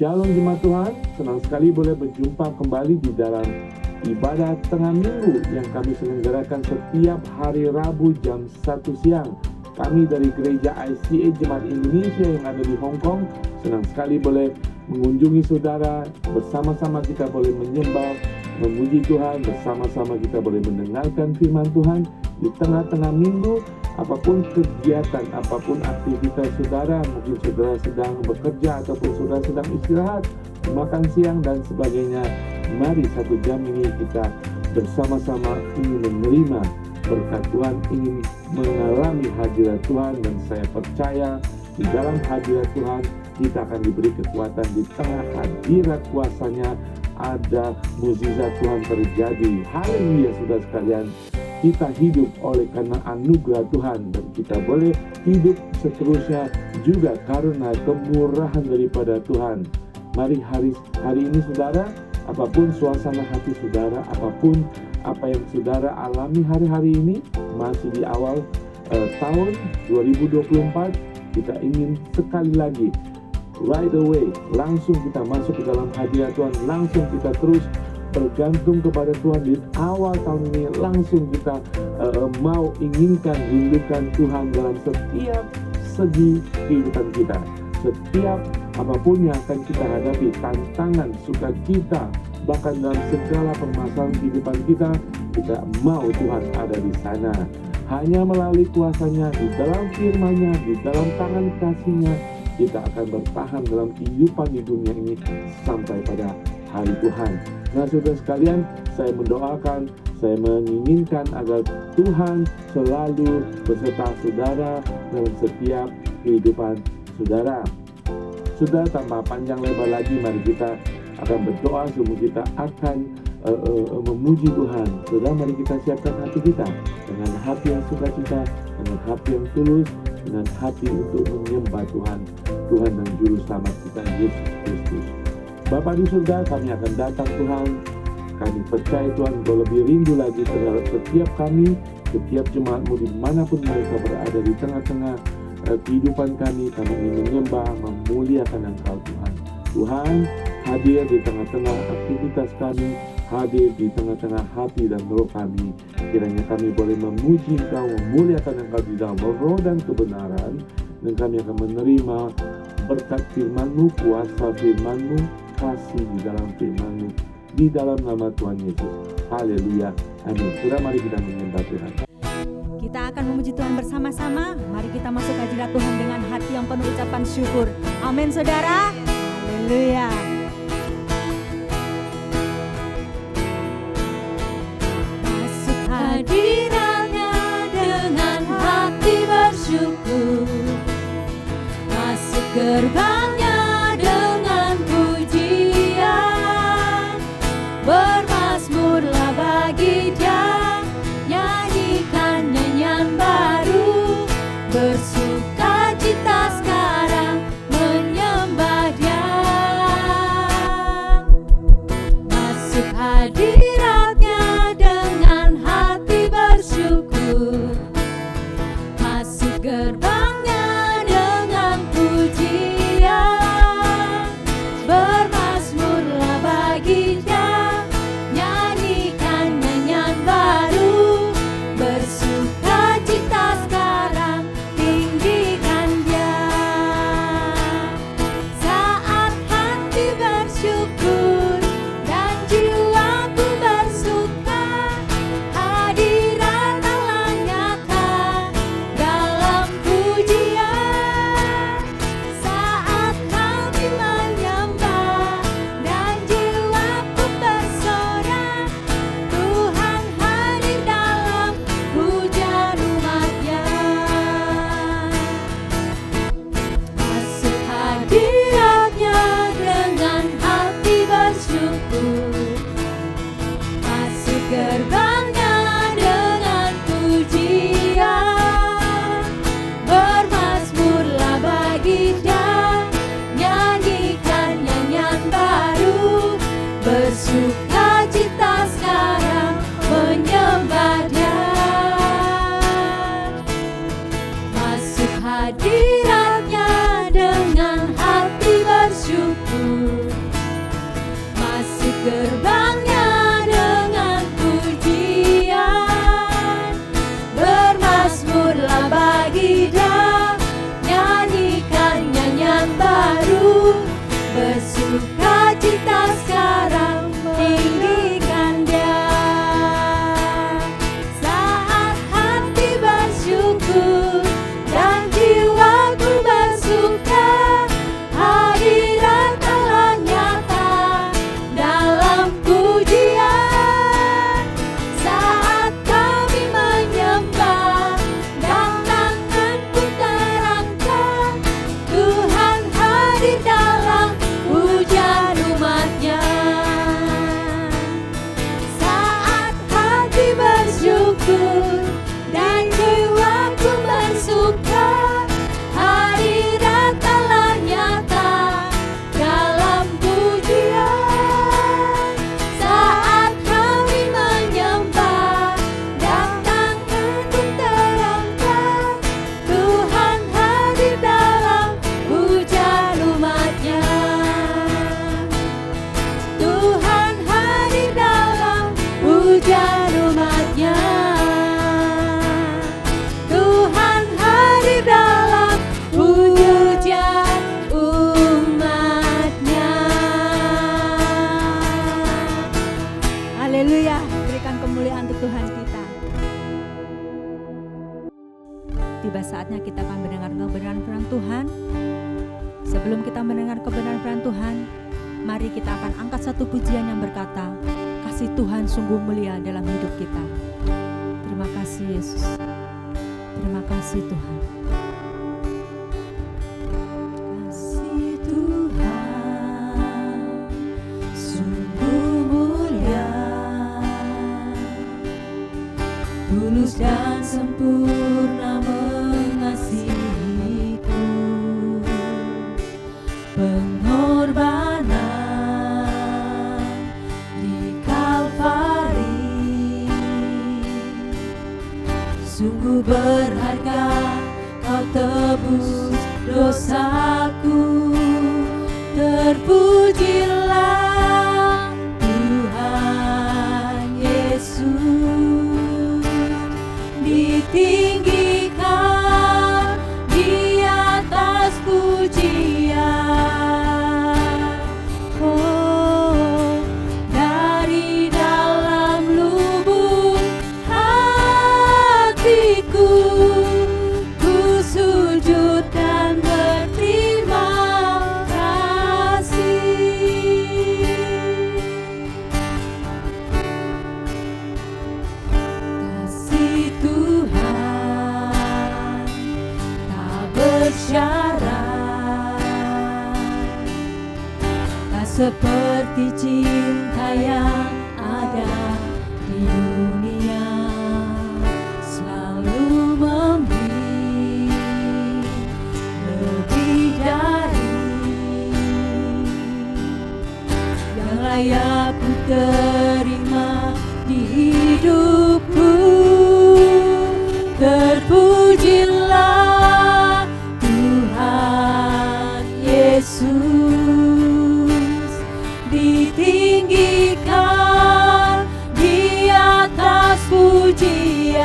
Shalom jemaat Tuhan, senang sekali boleh berjumpa kembali di dalam ibadah tengah minggu yang kami selenggarakan setiap hari Rabu jam 1 siang. Kami dari Gereja ICA Jemaat Indonesia yang ada di Hong Kong, senang sekali boleh mengunjungi saudara, bersama-sama kita boleh menyembah, memuji Tuhan, bersama-sama kita boleh mendengarkan firman Tuhan di tengah-tengah minggu. Apapun kegiatan, apapun aktivitas saudara, mungkin saudara sedang bekerja ataupun saudara sedang istirahat, makan siang dan sebagainya, mari 1 jam ini kita bersama-sama ingin menerima berkat Tuhan, ingin mengalami hadirat Tuhan. Dan saya percaya di dalam hadirat Tuhan kita akan diberi kekuatan, di tengah hadirat kuasanya ada mukjizat Tuhan terjadi. Haleluya saudara sekalian. Kita hidup oleh karena anugerah Tuhan, dan kita boleh hidup seterusnya juga karena kemurahan daripada Tuhan. Mari hari ini saudara, apapun suasana hati saudara, apapun apa yang saudara alami hari-hari ini, masih di awal tahun 2024, kita ingin sekali lagi right away, langsung kita masuk ke dalam hadirat Tuhan, langsung kita terus bergantung kepada Tuhan di awal tahun ini. Langsung kita mau inginkan, rindukan Tuhan dalam setiap segi kehidupan kita. Setiap apapun yang akan kita hadapi, tantangan, sukacita, bahkan dalam segala permasalahan kehidupan kita mau Tuhan ada di sana. Hanya melalui kuasanya, di dalam firman-Nya, di dalam tangan kasih-Nya, kita akan bertahan dalam kehidupan di dunia ini sampai pada hari Tuhan. Nah saudara sekalian, saya mendoakan, saya menginginkan agar Tuhan selalu beserta saudara dalam setiap kehidupan saudara. Sudah tanpa panjang lebar lagi, mari kita akan berdoa, semua kita akan memuji Tuhan. Saudara, mari kita siapkan hati kita dengan hati yang sukacita, dengan hati yang tulus, dengan hati untuk menyembah Tuhan dan Juru Selamat kita, Yesus Kristus. Bapa di surga, kami akan datang Tuhan. Kami percaya Tuhan, Engkau lebih rindu lagi terhadap setiap kami, setiap jemaat-Mu dimanapun mereka berada di tengah-tengah kehidupan kami. Kami ingin menyembah, memuliakan Engkau Tuhan. Tuhan hadir di tengah-tengah aktivitas kami, hadir di tengah-tengah hati dan roh kami. Kiranya kami boleh memuji Engkau, memuliakan Engkau di dalam roh dan kebenaran, dan kami akan menerima berkat firman-Mu, kuasa firman-Mu, kasih di dalam firman-Mu, di dalam nama Tuhan Yesus. Haleluya, amin. Sudah, mari kita menyembah Tuhan. Kita akan memuji Tuhan bersama-sama. Mari kita masuk hadirat Tuhan dengan hati yang penuh ucapan syukur. Amin saudara. Haleluya. Masuk hadirat-Nya dengan hati bersyukur. Masuk gerbang-Nya dengan pujian. Bermazmurlah bagi Dia, nyanyikan nyanyian baru. Bersukacita sekarang menyembah Dia. Masuk hadirat-Nya dengan hati bersyukur. Masuk gerbang-Nya dengan pujian. Tiba saatnya kita akan mendengar kebenaran firman Tuhan. Sebelum kita mendengar kebenaran firman Tuhan, mari kita akan angkat satu pujian yang berkata, kasih Tuhan sungguh mulia dalam hidup kita. Terima kasih Yesus. Terima kasih Tuhan. Kasih Tuhan sungguh mulia, tulus dan sempurna mengasihiku. Pengorbanan di Kalvari sungguh berharga, kau tebus dosaku. Terpujilah Tuhan Yesus, ditinggikan di atas pujian. Oh, dari dalam lubuk hatiku, ku sujud dan berterima kasih. Kasih Tuhan tak bersyarat, tak seperti cinta yang ada di dunia. Selalu memberi lebih dari yang layak ku terima di hidupku. Terpujilah Tuhan Yesus, ditinggikan di atas pujian.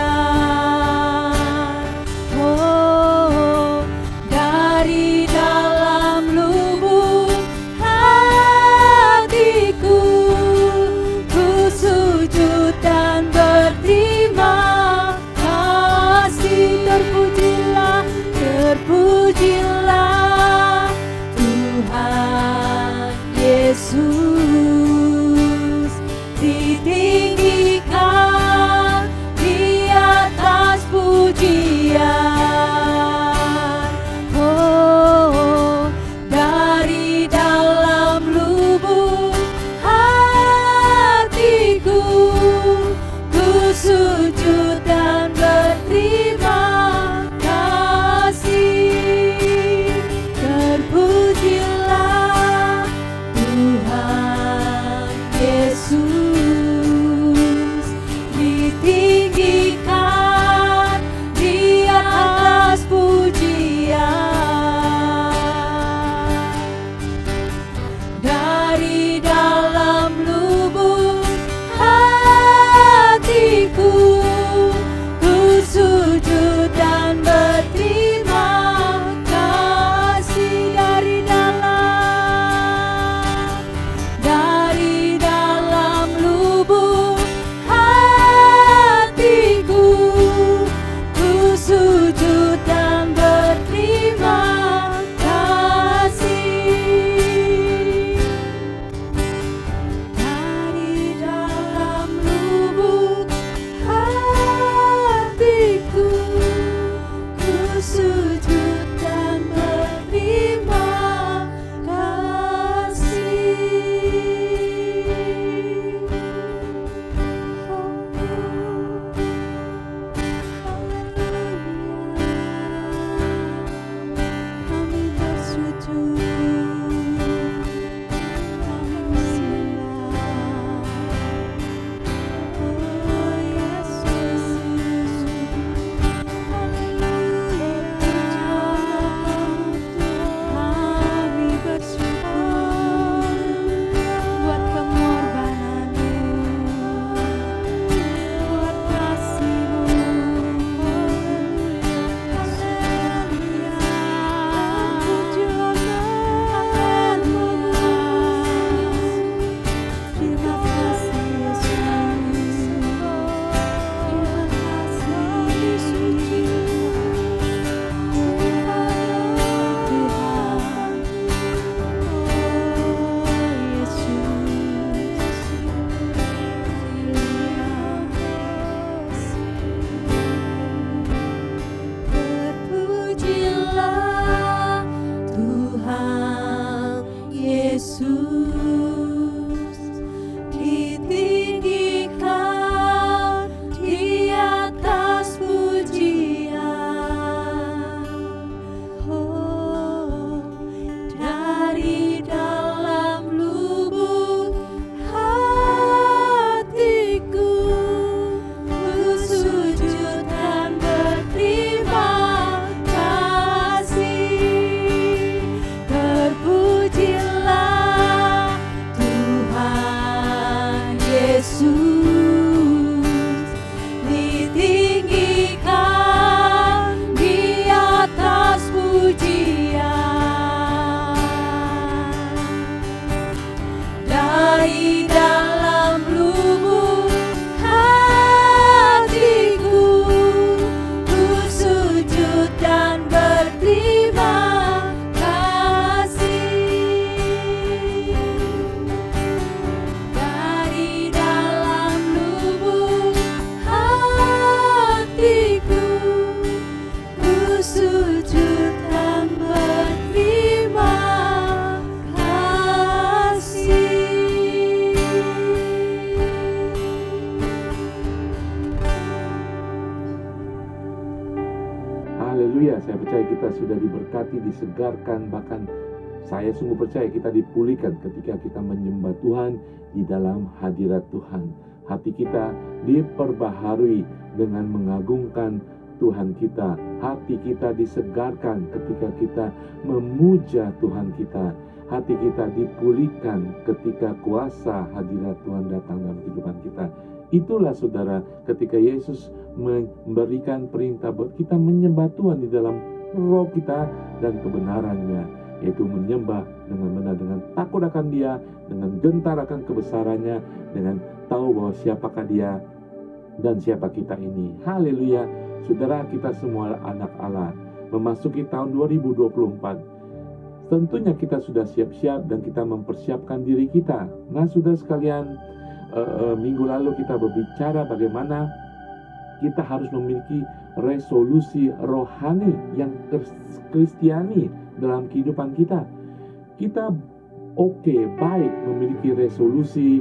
Oh, dari dalam lubuk hatiku, ku sujud dan berterima kasih. Terpujilah, terpujilah Tuhan Yesus, ditinggikan di atas Haleluya, saya percaya kita sudah diberkati, disegarkan, bahkan saya sungguh percaya kita dipulihkan ketika kita menyembah Tuhan di dalam hadirat Tuhan. Hati kita diperbaharui dengan mengagungkan Tuhan kita. Hati kita disegarkan ketika kita memuja Tuhan kita. Hati kita dipulihkan ketika kuasa hadirat Tuhan datang dalam kehidupan kita. Itulah saudara, ketika Yesus memberikan perintah buat kita menyembah Tuhan di dalam roh kita dan kebenarannya, yaitu menyembah dengan benar, dengan takut akan Dia, dengan gentar akan kebesarannya, dengan tahu bahwa siapakah Dia dan siapa kita ini. Haleluya, saudara, kita semua anak Allah, memasuki tahun 2024. Tentunya kita sudah siap-siap dan kita mempersiapkan diri kita. Nah, saudara sekalian, minggu lalu kita berbicara bagaimana kita harus memiliki resolusi rohani yang kristiani dalam kehidupan kita. Kita baik memiliki resolusi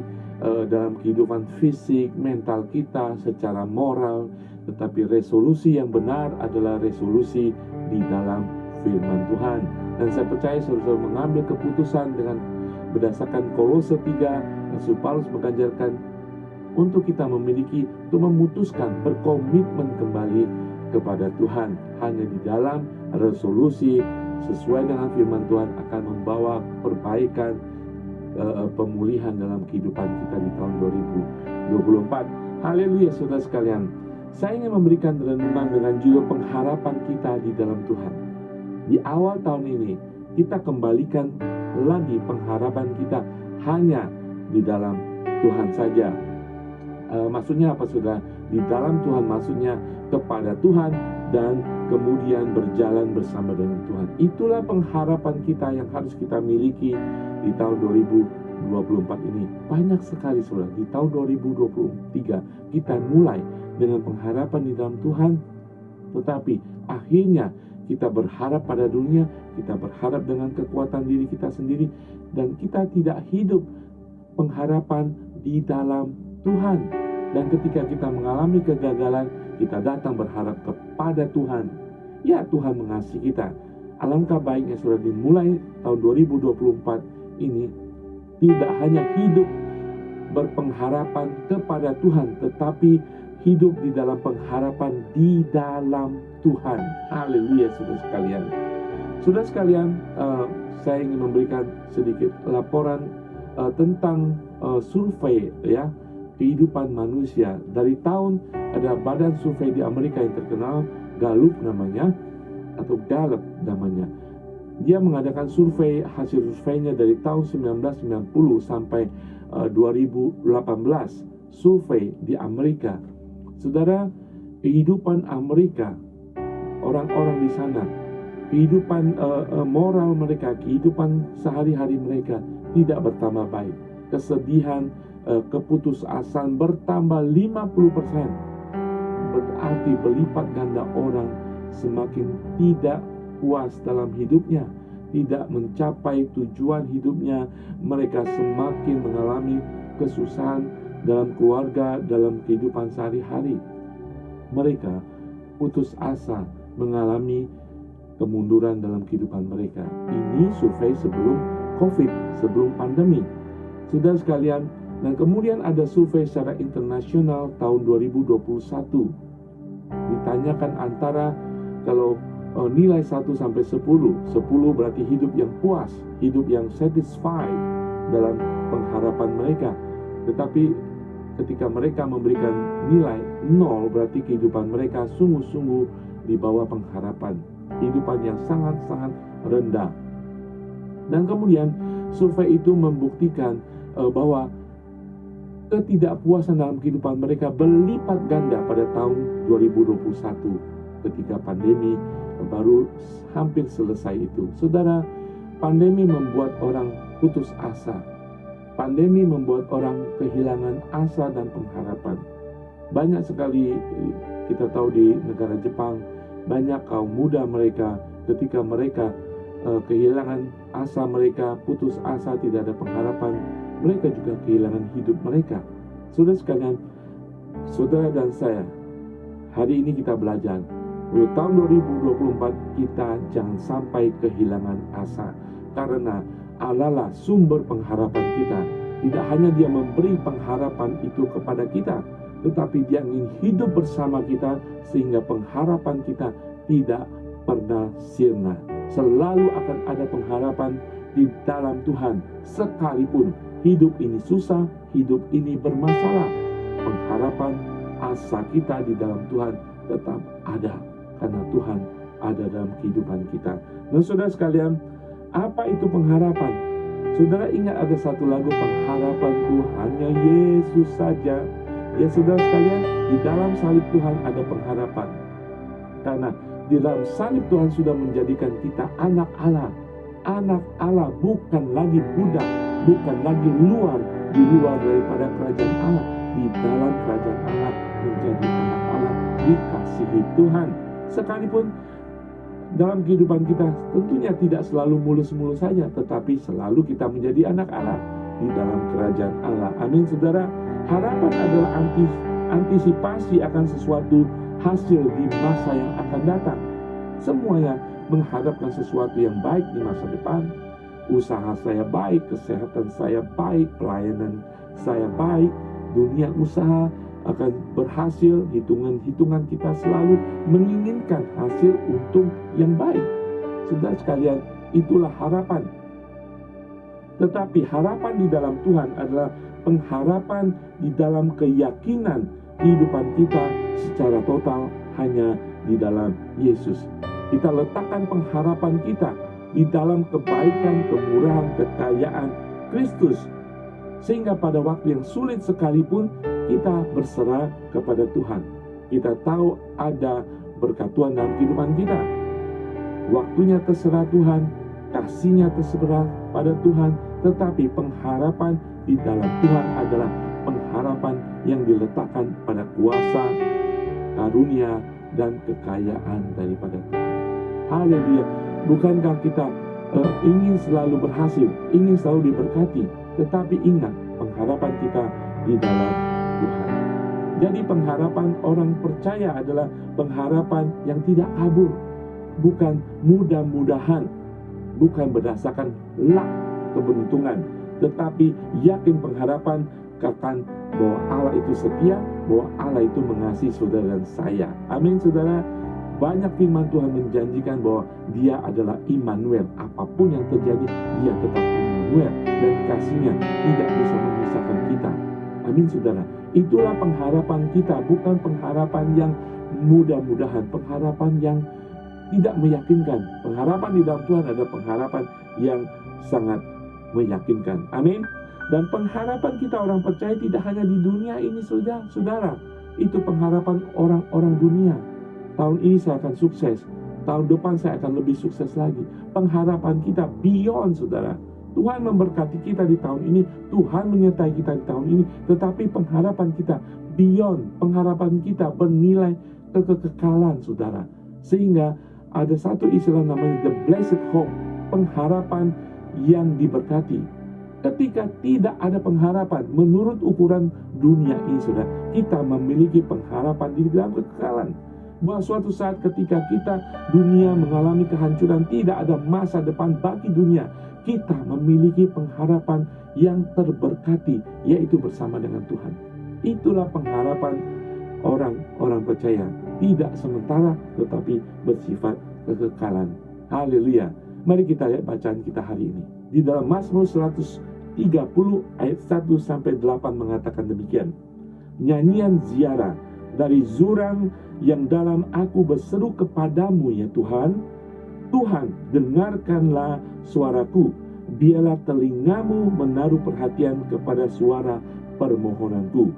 dalam kehidupan fisik, mental kita, secara moral. Tetapi resolusi yang benar adalah resolusi di dalam firman Tuhan. Dan saya percaya saudara mengambil keputusan dengan berdasarkan Kolose 3, Rasul Paulus mengajarkan untuk kita untuk memutuskan berkomitmen kembali kepada Tuhan. Hanya di dalam resolusi sesuai dengan firman Tuhan akan membawa perbaikan, pemulihan dalam kehidupan kita di tahun 2024. Haleluya, saudara sekalian. Saya ingin memberikan renungan dengan judul pengharapan kita di dalam Tuhan. Di awal tahun ini kita kembalikan lagi pengharapan kita hanya di dalam Tuhan saja. Maksudnya apa, saudara? Di dalam Tuhan maksudnya kepada Tuhan dan kemudian berjalan bersama dengan Tuhan. Itulah pengharapan kita yang harus kita miliki di tahun 2024 ini. Banyak sekali, saudara. Di tahun 2023 kita mulai dengan pengharapan di dalam Tuhan, tetapi akhirnya kita berharap pada dunia, kita berharap dengan kekuatan diri kita sendiri, dan kita tidak hidup pengharapan di dalam Tuhan. Dan ketika kita mengalami kegagalan, kita datang berharap kepada Tuhan. Ya, Tuhan mengasihi kita. Alangkah baiknya sudah dimulai tahun 2024 ini tidak hanya hidup berpengharapan kepada Tuhan, tetapi hidup di dalam pengharapan di dalam Tuhan. Haleluya, saudara sekalian. Saudara sekalian, saya ingin memberikan sedikit laporan tentang survei kehidupan manusia. Dari tahun, ada badan survei di Amerika yang terkenal, Gallup namanya, atau Gallup namanya. Dia mengadakan hasil surveinya dari tahun 1990 sampai 2018, survei di Amerika. Saudara, kehidupan Amerika, orang-orang di sana, kehidupan moral mereka, kehidupan sehari-hari mereka tidak bertambah baik. Kesedihan, keputusasaan bertambah 50%. Berarti berlipat ganda orang semakin tidak puas dalam hidupnya, tidak mencapai tujuan hidupnya. Mereka semakin mengalami kesusahan dalam keluarga, dalam kehidupan sehari-hari. Mereka putus asa, mengalami kemunduran dalam kehidupan mereka. Ini survei sebelum COVID, sebelum pandemi. Saudara sekalian, dan kemudian ada survei secara internasional tahun 2021. Ditanyakan antara, kalau nilai 1 sampai 10, 10 berarti hidup yang puas, hidup yang satisfied dalam pengharapan mereka. Tetapi ketika mereka memberikan nilai 0, berarti kehidupan mereka sungguh-sungguh di bawah pengharapan, kehidupan yang sangat-sangat rendah. Dan kemudian survei itu membuktikan bahwa ketidakpuasan dalam kehidupan mereka berlipat ganda pada tahun 2021 ketika pandemi baru hampir selesai itu. Saudara, pandemi membuat orang putus asa. Pandemi membuat orang kehilangan asa dan pengharapan. Banyak sekali kita tahu di negara Jepang, banyak kaum muda mereka ketika mereka kehilangan asa mereka, putus asa, tidak ada pengharapan, mereka juga kehilangan hidup mereka. Saudara sekalian, saudara dan saya, hari ini kita belajar Untuk tahun 2024 kita jangan sampai kehilangan asa, karena Allah lah sumber pengharapan kita. Tidak hanya Dia memberi pengharapan itu kepada kita, tetapi Dia ingin hidup bersama kita sehingga pengharapan kita tidak pernah sirna. Selalu akan ada pengharapan di dalam Tuhan, sekalipun hidup ini susah, hidup ini bermasalah. Pengharapan, asa kita di dalam Tuhan tetap ada, karena Tuhan ada dalam kehidupan kita. Nah, saudara sekalian, apa itu pengharapan? Saudara ingat ada satu lagu, pengharapanku hanya Yesus saja. Ya saudara sekalian, di dalam salib Tuhan ada pengharapan. Karena di dalam salib Tuhan sudah menjadikan kita anak Allah. Anak Allah, bukan lagi budak, bukan lagi di luar daripada kerajaan Allah. Di dalam kerajaan Allah menjadi anak Allah, dikasihi Tuhan. Sekalipun dalam kehidupan kita tentunya tidak selalu mulus-mulus saja, tetapi selalu kita menjadi anak Allah di dalam kerajaan Allah. Amin saudara. Harapan adalah antisipasi akan sesuatu hasil di masa yang akan datang. Semuanya mengharapkan sesuatu yang baik di masa depan. Usaha saya baik, kesehatan saya baik, pelayanan saya baik, dunia usaha akan berhasil. Hitungan-hitungan kita selalu menginginkan hasil untung yang baik. Saudara sekalian, itulah harapan. Tetapi harapan di dalam Tuhan adalah pengharapan di dalam keyakinan kehidupan kita secara total hanya di dalam Yesus. Kita letakkan pengharapan kita di dalam kebaikan, kemurahan, kekayaan Kristus, sehingga pada waktu yang sulit sekalipun kita berserah kepada Tuhan. Kita tahu ada berkat Tuhan dalam kehidupan kita. Waktunya terserah Tuhan, kasihnya terserah pada Tuhan, tetapi pengharapan di dalam Tuhan adalah pengharapan yang diletakkan pada kuasa, karunia, dan kekayaan daripada Tuhan. Haleluya. Bukankah kita ingin selalu berhasil, ingin selalu diberkati, tetapi ingat pengharapan kita di dalam Tuhan. Jadi pengharapan orang percaya adalah pengharapan yang tidak kabur, bukan mudah-mudahan, bukan berdasarkan luck, keberuntungan, tetapi yakin pengharapan katakan bahwa Allah itu setia, bahwa Allah itu mengasihi saudara dan saya. Amin saudara. Banyak firman Tuhan menjanjikan bahwa Dia adalah Immanuel. Apapun yang terjadi, Dia tetap Immanuel, dan kasihnya tidak bisa memisahkan kita. Amin saudara. Itulah pengharapan kita, bukan pengharapan yang mudah-mudahan, pengharapan yang tidak meyakinkan. Pengharapan di dalam Tuhan adalah pengharapan yang sangat meyakinkan. Amin. Dan pengharapan kita orang percaya tidak hanya di dunia ini saudara. Itu pengharapan orang-orang dunia. Tahun ini saya akan sukses, tahun depan saya akan lebih sukses lagi. Pengharapan kita beyond saudara. Tuhan memberkati kita di tahun ini, Tuhan menyertai kita di tahun ini, tetapi pengharapan kita beyond, pengharapan kita bernilai kekekalan saudara. Sehingga ada satu istilah namanya the blessed hope, pengharapan yang diberkati. Ketika tidak ada pengharapan menurut ukuran dunia ini saudara, kita memiliki pengharapan di dalam kekekalan. Bahwa suatu saat ketika dunia mengalami kehancuran, tidak ada masa depan bagi dunia, kita memiliki pengharapan yang terberkati, yaitu bersama dengan Tuhan. Itulah pengharapan orang-orang percaya, tidak sementara tetapi bersifat kekekalan. Haleluya. Mari kita lihat bacaan kita hari ini. Di dalam Mazmur 130 ayat 1 sampai 8 mengatakan demikian. Nyanyian ziarah dari jurang yang dalam aku berseru kepadamu ya Tuhan. Tuhan, dengarkanlah suaraku. Biarlah telingamu menaruh perhatian kepada suara permohonanku.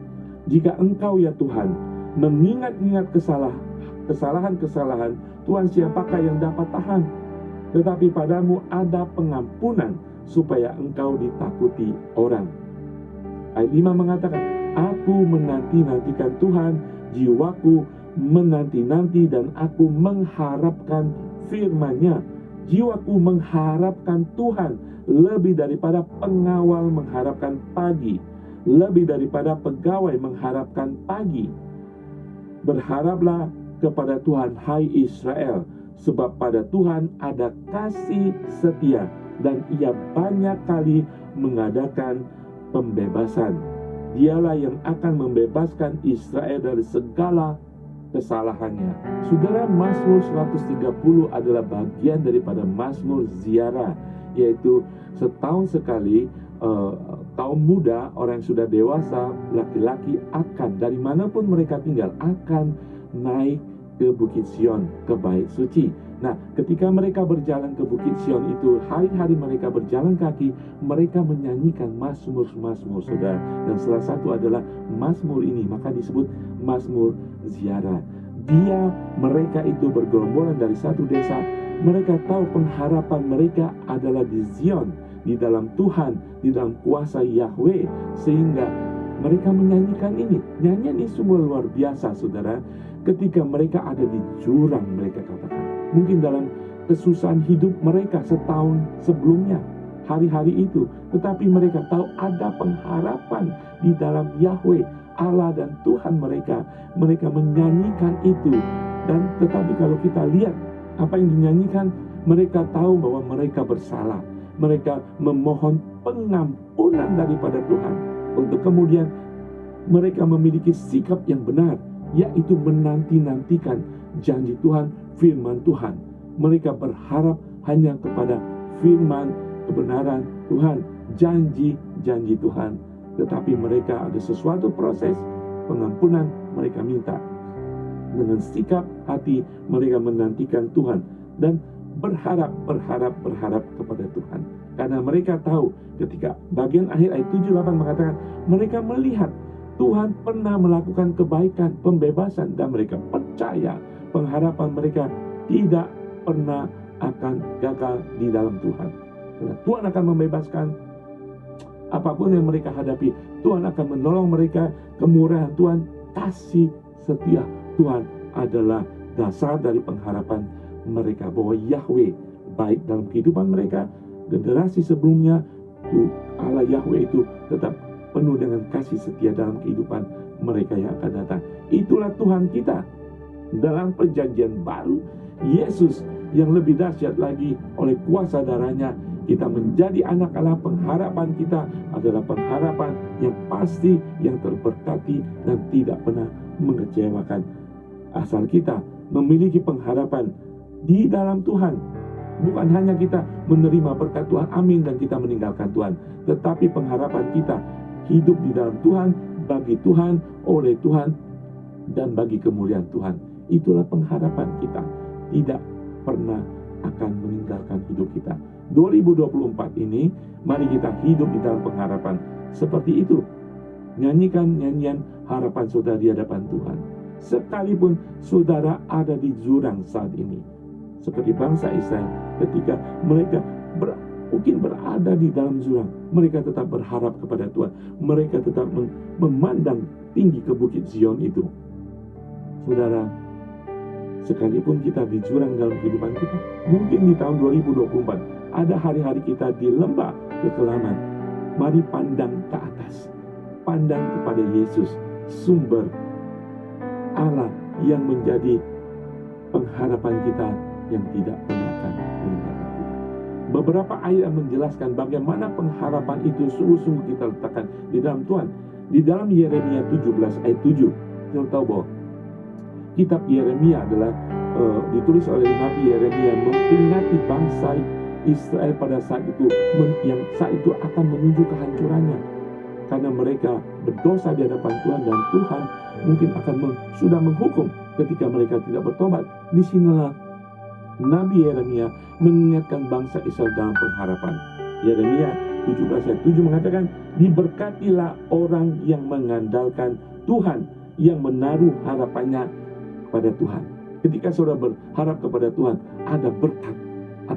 Jika engkau ya Tuhan mengingat-ingat kesalahan-kesalahan, Tuhan siapakah yang dapat tahan? Tetapi padamu ada pengampunan supaya engkau ditakuti orang. Ayat 5 mengatakan, aku menanti-nantikan Tuhan, jiwaku menanti-nanti dan aku mengharapkan firman-Nya. Jiwaku mengharapkan Tuhan lebih daripada pengawal mengharapkan pagi, lebih daripada pegawai mengharapkan pagi. Berharaplah kepada Tuhan, hai Israel, sebab pada Tuhan ada kasih setia, dan Ia banyak kali mengadakan pembebasan. Dialah yang akan membebaskan Israel dari segala kesalahannya. Saudara, Mazmur 130 adalah bagian daripada Mazmur ziarah, yaitu setahun sekali kaum muda, orang yang sudah dewasa, laki-laki akan, dari manapun mereka tinggal, akan naik ke Bukit Sion, ke Bait Suci. Nah, ketika mereka berjalan ke Bukit Sion itu, hari-hari mereka berjalan kaki, mereka menyanyikan mazmur-mazmur, saudara. Dan salah satu adalah mazmur ini, maka disebut Mazmur ziarah. Mereka itu bergerombolan dari satu desa. Mereka tahu pengharapan mereka adalah di Zion, di dalam Tuhan, di dalam kuasa Yahweh, sehingga mereka menyanyikan ini. Nyanyian ini sungguh luar biasa, saudara. Ketika mereka ada di jurang, mereka katakan, mungkin dalam kesusahan hidup mereka setahun sebelumnya, hari-hari itu, tetapi mereka tahu ada pengharapan di dalam Yahweh, Allah dan Tuhan mereka. Mereka menyanyikan itu. Dan tetapi kalau kita lihat apa yang dinyanyikan, mereka tahu bahwa mereka bersalah. Mereka memohon pengampunan daripada Tuhan, untuk kemudian mereka memiliki sikap yang benar, yaitu menanti-nantikan janji Tuhan, firman Tuhan. Mereka berharap hanya kepada firman kebenaran Tuhan, janji-janji Tuhan. Tetapi mereka ada sesuatu proses pengampunan mereka minta. Dengan sikap hati mereka menantikan Tuhan dan berharap kepada Tuhan. Karena mereka tahu, ketika bagian akhir ayat 7-8 mengatakan, mereka melihat Tuhan pernah melakukan kebaikan, pembebasan, dan mereka percaya pengharapan mereka tidak pernah akan gagal di dalam Tuhan. Karena Tuhan akan membebaskan apapun yang mereka hadapi. Tuhan akan menolong mereka. Kemurahan Tuhan, kasih setia Tuhan adalah dasar dari pengharapan mereka, bahwa Yahweh baik dalam kehidupan mereka. Generasi sebelumnya, Allah Yahweh itu tetap penuh dengan kasih setia dalam kehidupan mereka yang akan datang. Itulah Tuhan kita. Dalam perjanjian baru, Yesus yang lebih dahsyat lagi, oleh kuasa darahnya kita menjadi anak Allah. Pengharapan kita adalah pengharapan yang pasti, yang terberkati, dan tidak pernah mengecewakan. Asal kita memiliki pengharapan di dalam Tuhan, bukan hanya kita menerima berkat Tuhan, amin, dan kita meninggalkan Tuhan, tetapi pengharapan kita hidup di dalam Tuhan, bagi Tuhan, oleh Tuhan, dan bagi kemuliaan Tuhan. Itulah pengharapan kita, tidak pernah akan meninggalkan hidup kita. 2024 ini, mari kita hidup di dalam pengharapan seperti itu. Nyanyikan nyanyian harapan saudara di hadapan Tuhan, sekalipun saudara ada di jurang saat ini. Seperti bangsa Israel, ketika mereka mungkin berada di dalam jurang, mereka tetap berharap kepada Tuhan. Mereka tetap memandang tinggi ke Bukit Zion itu. Saudara, sekalipun kita di jurang dalam kehidupan kita, mungkin di tahun 2024 ada hari-hari kita di lembah kekelaman, mari pandang ke atas, pandang kepada Yesus, sumber Allah yang menjadi pengharapan kita, yang tidak pernah akan meninggalkan kita. Beberapa ayat menjelaskan bagaimana pengharapan itu sungguh-sungguh kita letakkan di dalam Tuhan. Di dalam Yeremia 17 ayat 7, kita tahu bahwa kitab Yeremia adalah ditulis oleh Nabi Yeremia memperingati bangsa Israel pada saat itu, yang saat itu akan menuju kehancurannya, karena mereka berdosa di hadapan Tuhan, dan Tuhan mungkin akan sudah menghukum ketika mereka tidak bertobat. Disinilah Nabi Yeremia mengingatkan bangsa Israel dalam pengharapan. Yeremia 17 ayat 7 mengatakan, diberkatilah orang yang mengandalkan Tuhan, yang menaruh harapannya pada Tuhan. Ketika saudara berharap kepada Tuhan, ada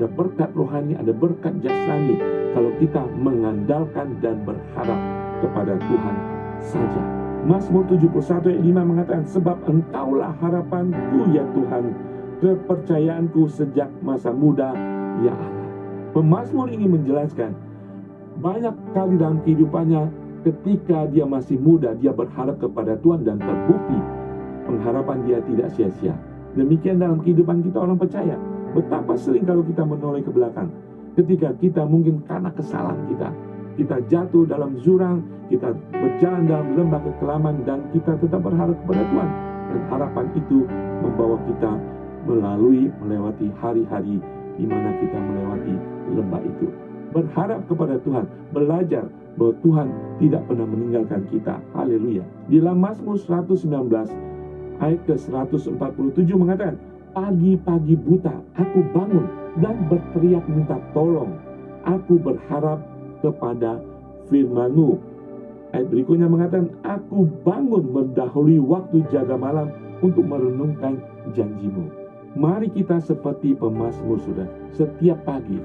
berkat rohani, ada berkat jasmani kalau kita mengandalkan dan berharap kepada Tuhan saja. Mazmur 71 ayat 5 mengatakan, sebab Engkaulah harapanku ya Tuhan, kepercayaanku sejak masa muda ya Allah. Pemazmur ini menjelaskan banyak kali dalam kehidupannya, ketika dia masih muda, dia berharap kepada Tuhan dan terbukti pengharapan dia tidak sia-sia. Demikian dalam kehidupan kita orang percaya. Betapa sering kalau kita menoleh ke belakang, ketika kita mungkin karena kesalahan kita jatuh dalam jurang, kita berjalan dalam lembah kekelaman, dan kita tetap berharap kepada Tuhan. Dan harapan itu membawa kita melewati hari-hari di mana kita melewati lembah itu. Berharap kepada Tuhan, belajar bahwa Tuhan tidak pernah meninggalkan kita. Haleluya. Di dalam Mazmur 119 ayat ke-147 mengatakan, pagi-pagi buta aku bangun dan berteriak minta tolong. Aku berharap kepada firman-Mu. Ayat berikutnya mengatakan, aku bangun mendahului waktu jaga malam untuk merenungkan janji-Mu. Mari kita seperti pemazmur, saudara, setiap pagi.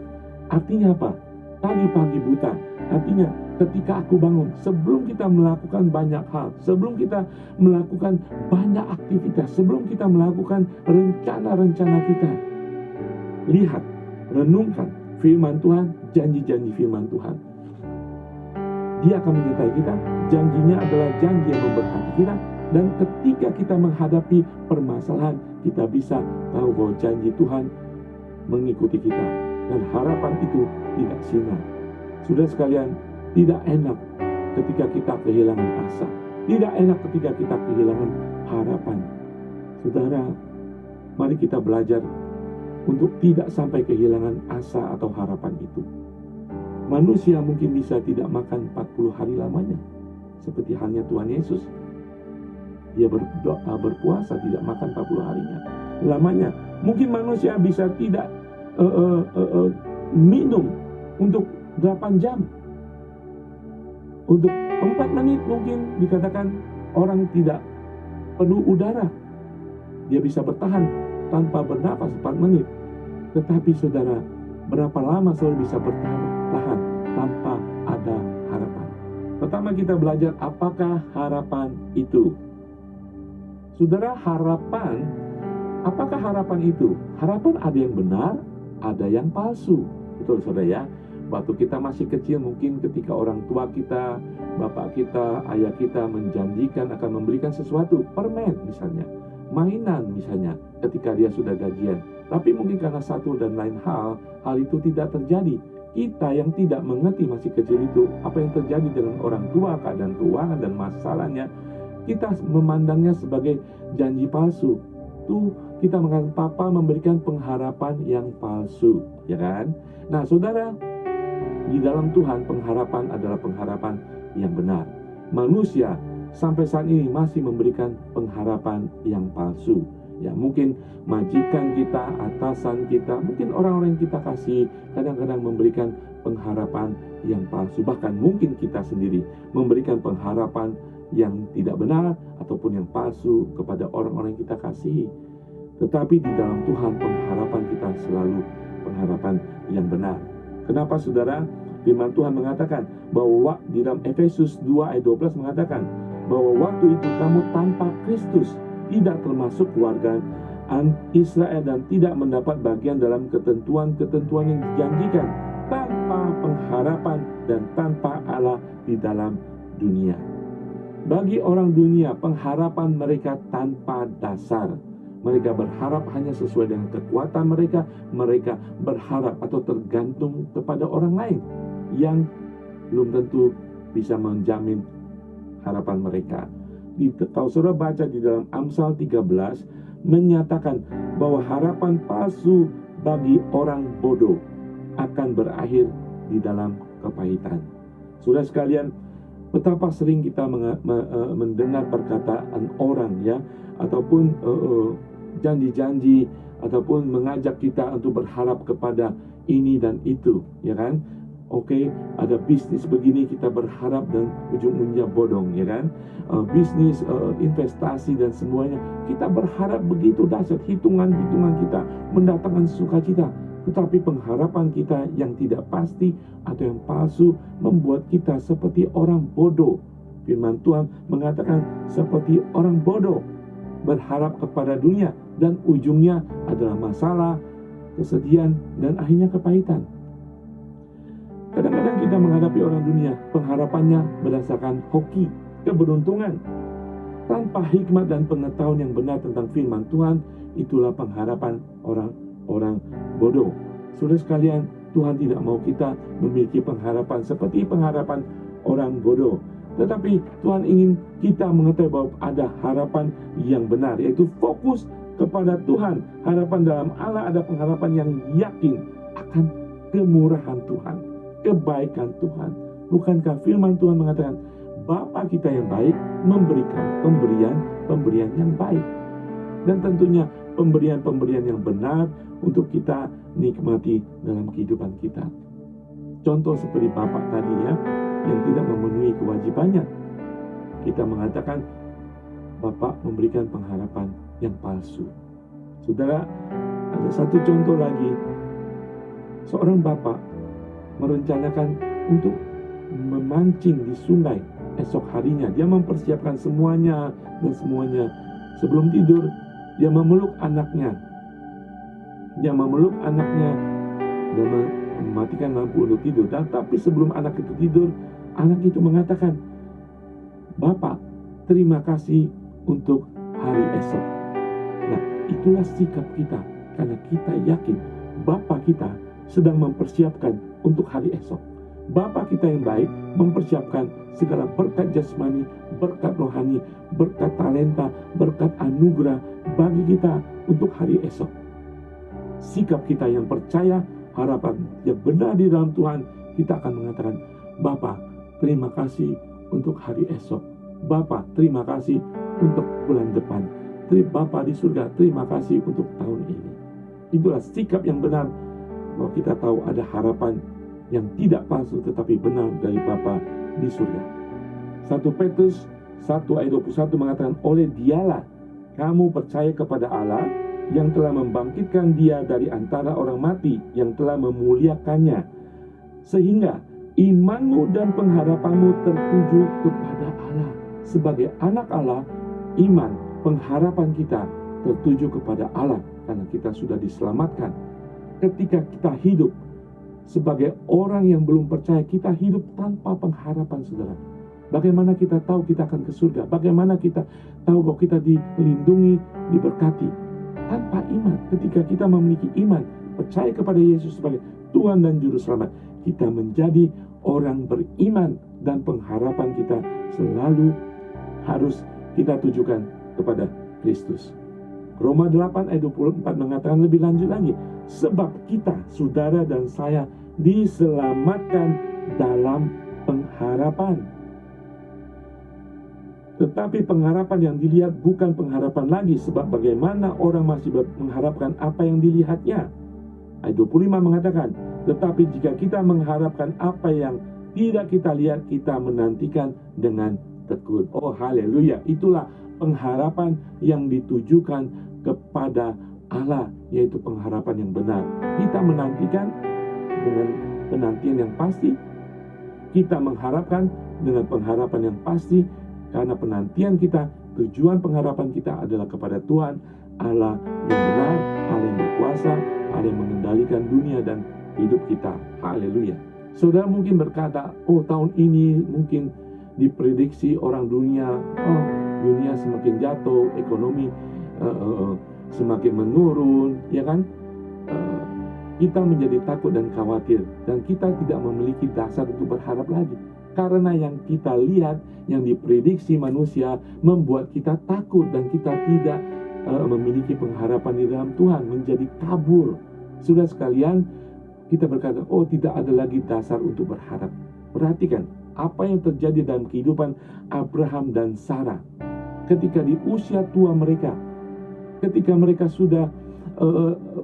Artinya apa? Pagi-pagi buta. Artinya ketika aku bangun, sebelum kita melakukan banyak hal, sebelum kita melakukan banyak aktivitas, sebelum kita melakukan rencana-rencana kita, lihat, renungkan firman Tuhan, janji-janji firman Tuhan. Dia akan menyertai kita. Janjinya adalah janji yang memberkati kita. Dan ketika kita menghadapi permasalahan, kita bisa tahu bahwa janji Tuhan mengikuti kita. Dan harapan itu tidak sirna. Saudara sekalian, tidak enak ketika kita kehilangan asa. Tidak enak ketika kita kehilangan harapan. Saudara, mari kita belajar untuk tidak sampai kehilangan asa atau harapan itu. Manusia mungkin bisa tidak makan 40 hari lamanya, seperti halnya Tuhan Yesus. Dia berdoa, berpuasa, tidak makan 40 harinya lamanya. Mungkin manusia bisa tidak minum untuk 8 jam. Untuk 4 menit mungkin dikatakan orang tidak perlu udara. Dia bisa bertahan tanpa bernafas 4 menit. Tetapi saudara, berapa lama saudara bisa bertahan tanpa ada harapan? Pertama kita belajar apakah harapan itu. Saudara, harapan, apakah harapan itu? Harapan ada yang benar, ada yang palsu. Betul saudara ya? Waktu kita masih kecil, mungkin ketika orang tua kita, bapak kita, ayah kita menjanjikan akan memberikan sesuatu, permen misalnya, mainan misalnya, ketika dia sudah gajian. Tapi mungkin karena satu dan lain hal itu tidak terjadi. Kita yang tidak mengerti masih kecil itu, apa yang terjadi dengan orang tua, keadaan keuangan dan masalahnya, kita memandangnya sebagai janji palsu. Tuh kita mengatakan papa memberikan pengharapan yang palsu, ya kan? Nah saudara, di dalam Tuhan pengharapan adalah pengharapan yang benar. Manusia sampai saat ini masih memberikan pengharapan yang palsu. Ya mungkin majikan kita, atasan kita, mungkin orang-orang yang kita kasih kadang-kadang memberikan pengharapan yang palsu. Bahkan mungkin kita sendiri memberikan pengharapan yang tidak benar ataupun yang palsu kepada orang-orang yang kita kasih. Tetapi di dalam Tuhan pengharapan kita selalu pengharapan yang benar. Kenapa saudara? Firman Tuhan mengatakan bahwa di dalam Efesus 2 ayat 12 mengatakan bahwa waktu itu kamu tanpa Kristus, tidak termasuk keluarga Israel dan tidak mendapat bagian dalam ketentuan-ketentuan yang dijanjikan, tanpa pengharapan dan tanpa Allah di dalam dunia. Bagi orang dunia, pengharapan mereka tanpa dasar. Mereka berharap hanya sesuai dengan kekuatan mereka. Mereka berharap atau tergantung kepada orang lain yang belum tentu bisa menjamin harapan mereka. Kalau saudara baca di dalam Amsal 13, menyatakan bahwa harapan palsu bagi orang bodoh akan berakhir di dalam kepahitan. Saudara sekalian, betapa sering kita mendengar perkataan orang ya, ataupun janji-janji, ataupun mengajak kita untuk berharap kepada ini dan itu, ya kan? Oke, ada bisnis begini kita berharap dan ujung-ujungnya bodong, ya kan? Bisnis, investasi dan semuanya kita berharap begitu dahsyat, hitungan-hitungan kita mendatangkan sukacita. Tetapi pengharapan kita yang tidak pasti atau yang palsu membuat kita seperti orang bodoh. Firman Tuhan mengatakan seperti orang bodoh, berharap kepada dunia dan ujungnya adalah masalah, kesedihan, dan akhirnya kepahitan. Kadang-kadang kita menghadapi orang dunia, pengharapannya berdasarkan hoki, keberuntungan. Tanpa hikmat dan pengetahuan yang benar tentang firman Tuhan, itulah pengharapan orang-orang bodoh. Saudara sekalian, Tuhan tidak mau kita memiliki pengharapan seperti pengharapan orang bodoh. Tetapi Tuhan ingin kita mengetahui bahwa ada harapan yang benar, yaitu fokus kepada Tuhan. Harapan dalam Allah, ada pengharapan yang yakin akan kemurahan Tuhan, kebaikan Tuhan. Bukankah firman Tuhan mengatakan, Bapa kita yang baik memberikan pemberian yang baik. Dan tentunya pemberian-pemberian yang benar untuk kita nikmati dalam kehidupan kita. Contoh seperti Bapak tadi ya, yang tidak memenuhi kewajibannya. Kita mengatakan Bapak memberikan pengharapan yang palsu. Saudara, ada satu contoh lagi. Seorang bapak merencanakan untuk memancing di sungai esok harinya. Dia mempersiapkan semuanya dan semuanya. Sebelum tidur, dia memeluk anaknya. Dan mematikan lampu untuk tidur. Tapi sebelum anak itu tidur, anak itu mengatakan, Bapak, terima kasih untuk hari esok. Nah, itulah sikap kita. Karena kita yakin Bapak kita sedang mempersiapkan untuk hari esok. Bapa kita yang baik mempersiapkan segala berkat jasmani, berkat rohani, berkat talenta, berkat anugerah bagi kita untuk hari esok. Sikap kita yang percaya, harapan yang benar di dalam Tuhan, kita akan mengatakan, Bapa, terima kasih untuk hari esok. Bapa, terima kasih untuk bulan depan. Bapa di surga, terima kasih untuk tahun ini. Itulah sikap yang benar, bahwa kita tahu ada harapan yang tidak palsu tetapi benar dari Bapa di surga. 1 Petrus 1 ayat 21 mengatakan, oleh Dialah kamu percaya kepada Allah yang telah membangkitkan Dia dari antara orang mati, yang telah memuliakannya, sehingga imanmu dan pengharapanmu tertuju kepada Allah. Sebagai anak Allah, iman, pengharapan kita tertuju kepada Allah karena kita sudah diselamatkan. Ketika kita hidup sebagai orang yang belum percaya, kita hidup tanpa pengharapan, saudara. Bagaimana kita tahu kita akan ke surga? Bagaimana kita tahu bahwa kita dilindungi, diberkati? Tanpa iman. Ketika kita memiliki iman, percaya kepada Yesus sebagai Tuhan dan Juru Selamat, kita menjadi orang beriman dan pengharapan kita selalu harus kita tujukan kepada Kristus. Roma 8 ayat 24 mengatakan lebih lanjut lagi, sebab kita, saudara dan saya, diselamatkan dalam pengharapan. Tetapi pengharapan yang dilihat bukan pengharapan lagi, sebab bagaimana orang masih mengharapkan apa yang dilihatnya. Ayat 25 mengatakan, tetapi jika kita mengharapkan apa yang tidak kita lihat, kita menantikan dengan tekun. Oh haleluya, itulah pengharapan yang ditujukan kepada Allah, yaitu pengharapan yang benar. Kita menantikan dengan penantian yang pasti, kita mengharapkan dengan pengharapan yang pasti, karena penantian kita, tujuan pengharapan kita adalah kepada Tuhan Allah yang benar, Allah yang berkuasa, Allah yang mengendalikan dunia dan hidup kita. Haleluya. Saudara mungkin berkata, oh tahun ini mungkin diprediksi orang dunia, oh dunia semakin jatuh, ekonomi semakin menurun, ya kan? Kita menjadi takut dan khawatir, dan kita tidak memiliki dasar untuk berharap lagi. Karena yang kita lihat, yang diprediksi manusia membuat kita takut, dan kita tidak memiliki pengharapan di dalam Tuhan, menjadi kabur. Sudah sekalian, kita berkata, oh tidak ada lagi dasar untuk berharap. Perhatikan apa yang terjadi dalam kehidupan Abraham dan Sarah. Ketika di usia tua mereka, ketika mereka sudah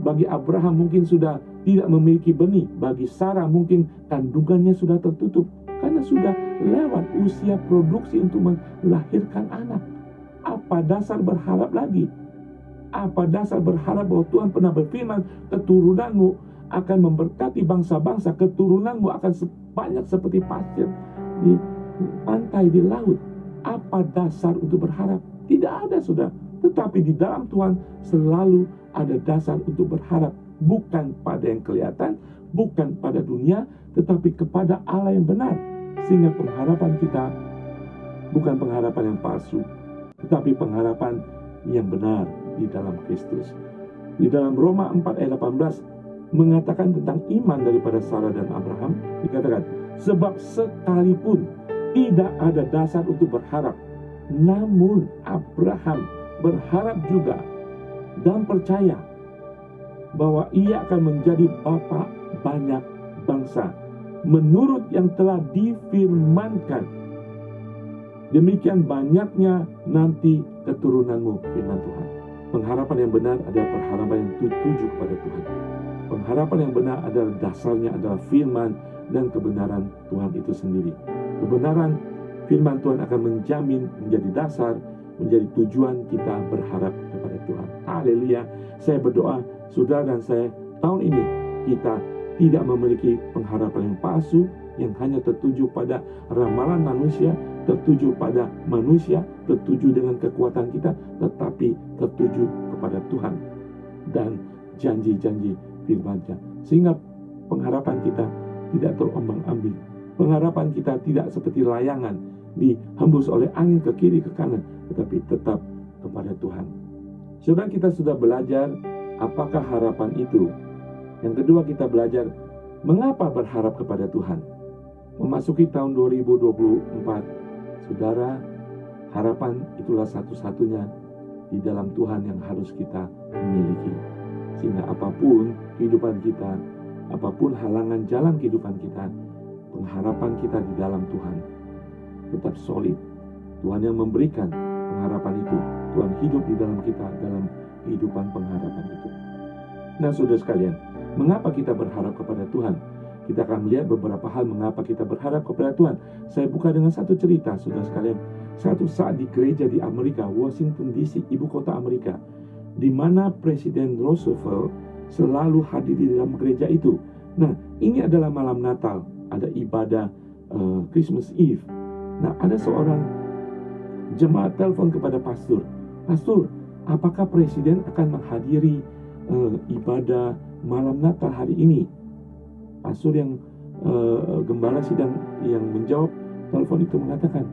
bagi Abraham mungkin sudah tidak memiliki benih, bagi Sarah mungkin kandungannya sudah tertutup karena sudah lewat usia produksi untuk melahirkan anak. Apa dasar berharap lagi? Apa dasar berharap bahwa Tuhan pernah berfirman, keturunanmu akan memberkati bangsa-bangsa, keturunanmu akan sebanyak seperti pasir di pantai, di laut. Apa dasar untuk berharap? Tidak ada, saudara. Tetapi di dalam Tuhan selalu ada dasar untuk berharap. Bukan pada yang kelihatan, bukan pada dunia, tetapi kepada Allah yang benar. Sehingga pengharapan kita bukan pengharapan yang palsu, tetapi pengharapan yang benar di dalam Kristus. Di dalam Roma 4 ayat 18 mengatakan tentang iman daripada Sarah dan Abraham. Dikatakan, sebab sekalipun tidak ada dasar untuk berharap, namun Abraham berharap juga dan percaya bahwa ia akan menjadi bapa banyak bangsa, menurut yang telah difirmankan, demikian banyaknya nanti keturunanmu, firman Tuhan. Pengharapan yang benar adalah pengharapan yang tertuju kepada Tuhan. Pengharapan yang benar adalah dasarnya adalah firman dan kebenaran Tuhan itu sendiri. Kebenaran firman Tuhan akan menjamin, menjadi dasar, menjadi tujuan kita berharap kepada Tuhan. Haleluya. Saya berdoa, saudara dan saya, tahun ini kita tidak memiliki pengharapan yang palsu, yang hanya tertuju pada ramalan manusia, tertuju pada manusia, tertuju dengan kekuatan kita, tetapi tertuju kepada Tuhan dan janji-janji firman-Nya. Sehingga pengharapan kita tidak terombang-ambing. Pengharapan kita tidak seperti layangan dihembus oleh angin ke kiri ke kanan, tetapi tetap kepada Tuhan. Saudara, kita sudah belajar apakah harapan itu. Yang kedua, kita belajar mengapa berharap kepada Tuhan. Memasuki tahun 2024, saudara, harapan itulah satu-satunya di dalam Tuhan yang harus kita miliki. Sehingga apapun kehidupan kita, apapun halangan jalan kehidupan kita, pengharapan kita di dalam Tuhan tetap solid. Tuhan yang memberikan pengharapan itu. Tuhan hidup di dalam kita dalam kehidupan pengharapan itu. Nah, saudara sekalian, mengapa kita berharap kepada Tuhan? Kita akan melihat beberapa hal mengapa kita berharap kepada Tuhan. Saya buka dengan satu cerita, saudara sekalian. Satu saat di gereja di Amerika, Washington DC, ibu kota Amerika, di mana Presiden Roosevelt selalu hadir di dalam gereja itu. Nah, ini adalah malam Natal, ada ibadah Christmas Eve. Nah, ada seorang jemaat telepon kepada pastor. Pastor, apakah Presiden akan menghadiri ibadah malam Natal hari ini? Pastor yang gembala sidang yang menjawab telepon itu mengatakan,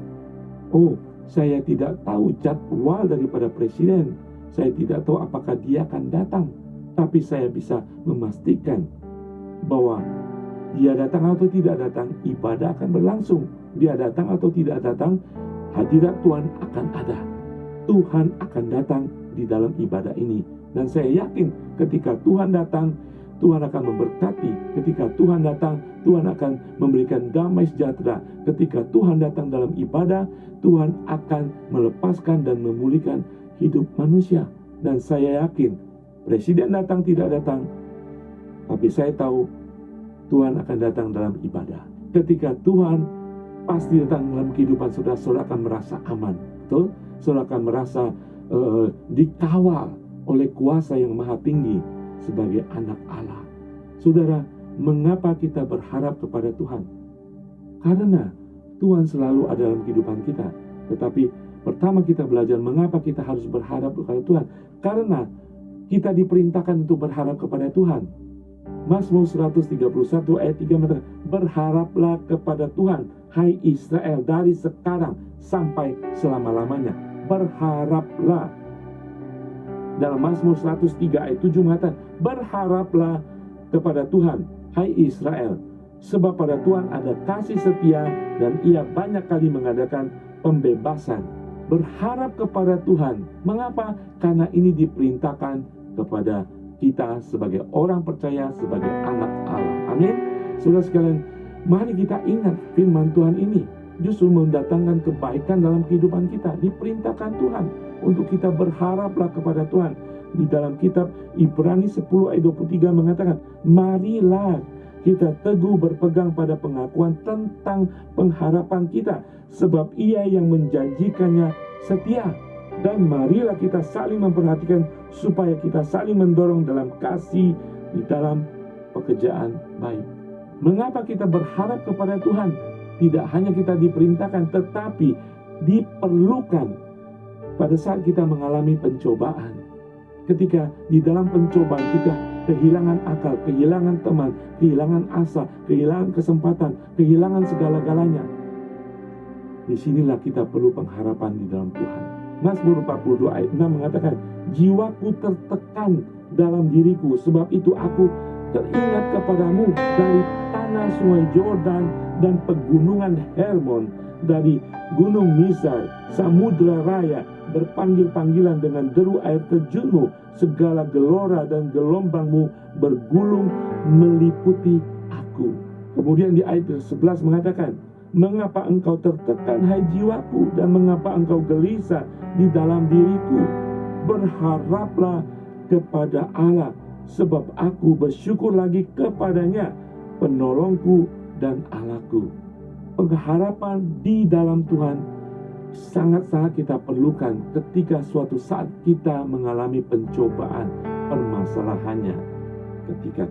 oh, saya tidak tahu jadwal daripada Presiden. Saya tidak tahu apakah dia akan datang. Tapi saya bisa memastikan bahwa dia datang atau tidak datang, ibadah akan berlangsung. Dia datang atau tidak datang, hadirat Tuhan akan ada. Tuhan akan datang di dalam ibadah ini. Dan saya yakin ketika Tuhan datang, Tuhan akan memberkati. Ketika Tuhan datang, Tuhan akan memberikan damai sejahtera. Ketika Tuhan datang dalam ibadah, Tuhan akan melepaskan dan memulihkan hidup manusia. Dan saya yakin Presiden datang tidak datang, tapi saya tahu Tuhan akan datang dalam ibadah. Ketika Tuhan pasti datang dalam kehidupan saudara, saudara akan merasa aman. Betul? Saudara akan merasa dikawal oleh kuasa yang maha tinggi sebagai anak Allah. Saudara, mengapa kita berharap kepada Tuhan? Karena Tuhan selalu ada dalam kehidupan kita. Tetapi pertama kita belajar mengapa kita harus berharap kepada Tuhan. Karena kita diperintahkan untuk berharap kepada Tuhan. Mazmur 131 ayat 3 mengatakan, berharaplah kepada Tuhan, hai Israel, dari sekarang sampai selama-lamanya. Berharaplah. Dalam Mazmur 103 ayat 7 mengatakan, berharaplah kepada Tuhan, hai Israel, sebab pada Tuhan ada kasih setia dan ia banyak kali mengadakan pembebasan. Berharap kepada Tuhan. Mengapa? Karena ini diperintahkan kepada kita sebagai orang percaya, sebagai anak Allah. Amin. Saudara sekalian, mari kita ingat firman Tuhan ini justru mendatangkan kebaikan dalam kehidupan kita. Diperintahkan Tuhan untuk kita berharaplah kepada Tuhan. Di dalam kitab Ibrani 10 ayat 23 mengatakan, marilah kita teguh berpegang pada pengakuan tentang pengharapan kita, sebab ia yang menjanjikannya setia. Dan marilah kita saling memperhatikan supaya kita saling mendorong dalam kasih di dalam pekerjaan baik. Mengapa kita berharap kepada Tuhan? Tidak hanya kita diperintahkan, tetapi diperlukan pada saat kita mengalami pencobaan. Ketika di dalam pencobaan kita kehilangan akal, kehilangan teman, kehilangan asa, kehilangan kesempatan, kehilangan segala-galanya. Disinilah kita perlu pengharapan di dalam Tuhan. Mazmur 42 ayat 6 mengatakan, jiwaku tertekan dalam diriku, sebab itu aku teringat kepadamu dari tanah sungai Yordan dan pegunungan Hermon, dari gunung Mizar, samudra raya, berpanggil-panggilan dengan deru air terjunmu, segala gelora dan gelombangmu bergulung meliputi aku. Kemudian di ayat 11 mengatakan, mengapa engkau tertekan hai jiwaku, dan mengapa engkau gelisah di dalam diriku? Berharaplah kepada Allah, sebab aku bersyukur lagi kepadanya, penolongku dan Allahku. Pengharapan di dalam Tuhan sangat-sangat kita perlukan ketika suatu saat kita mengalami pencobaan. Permasalahannya, ketika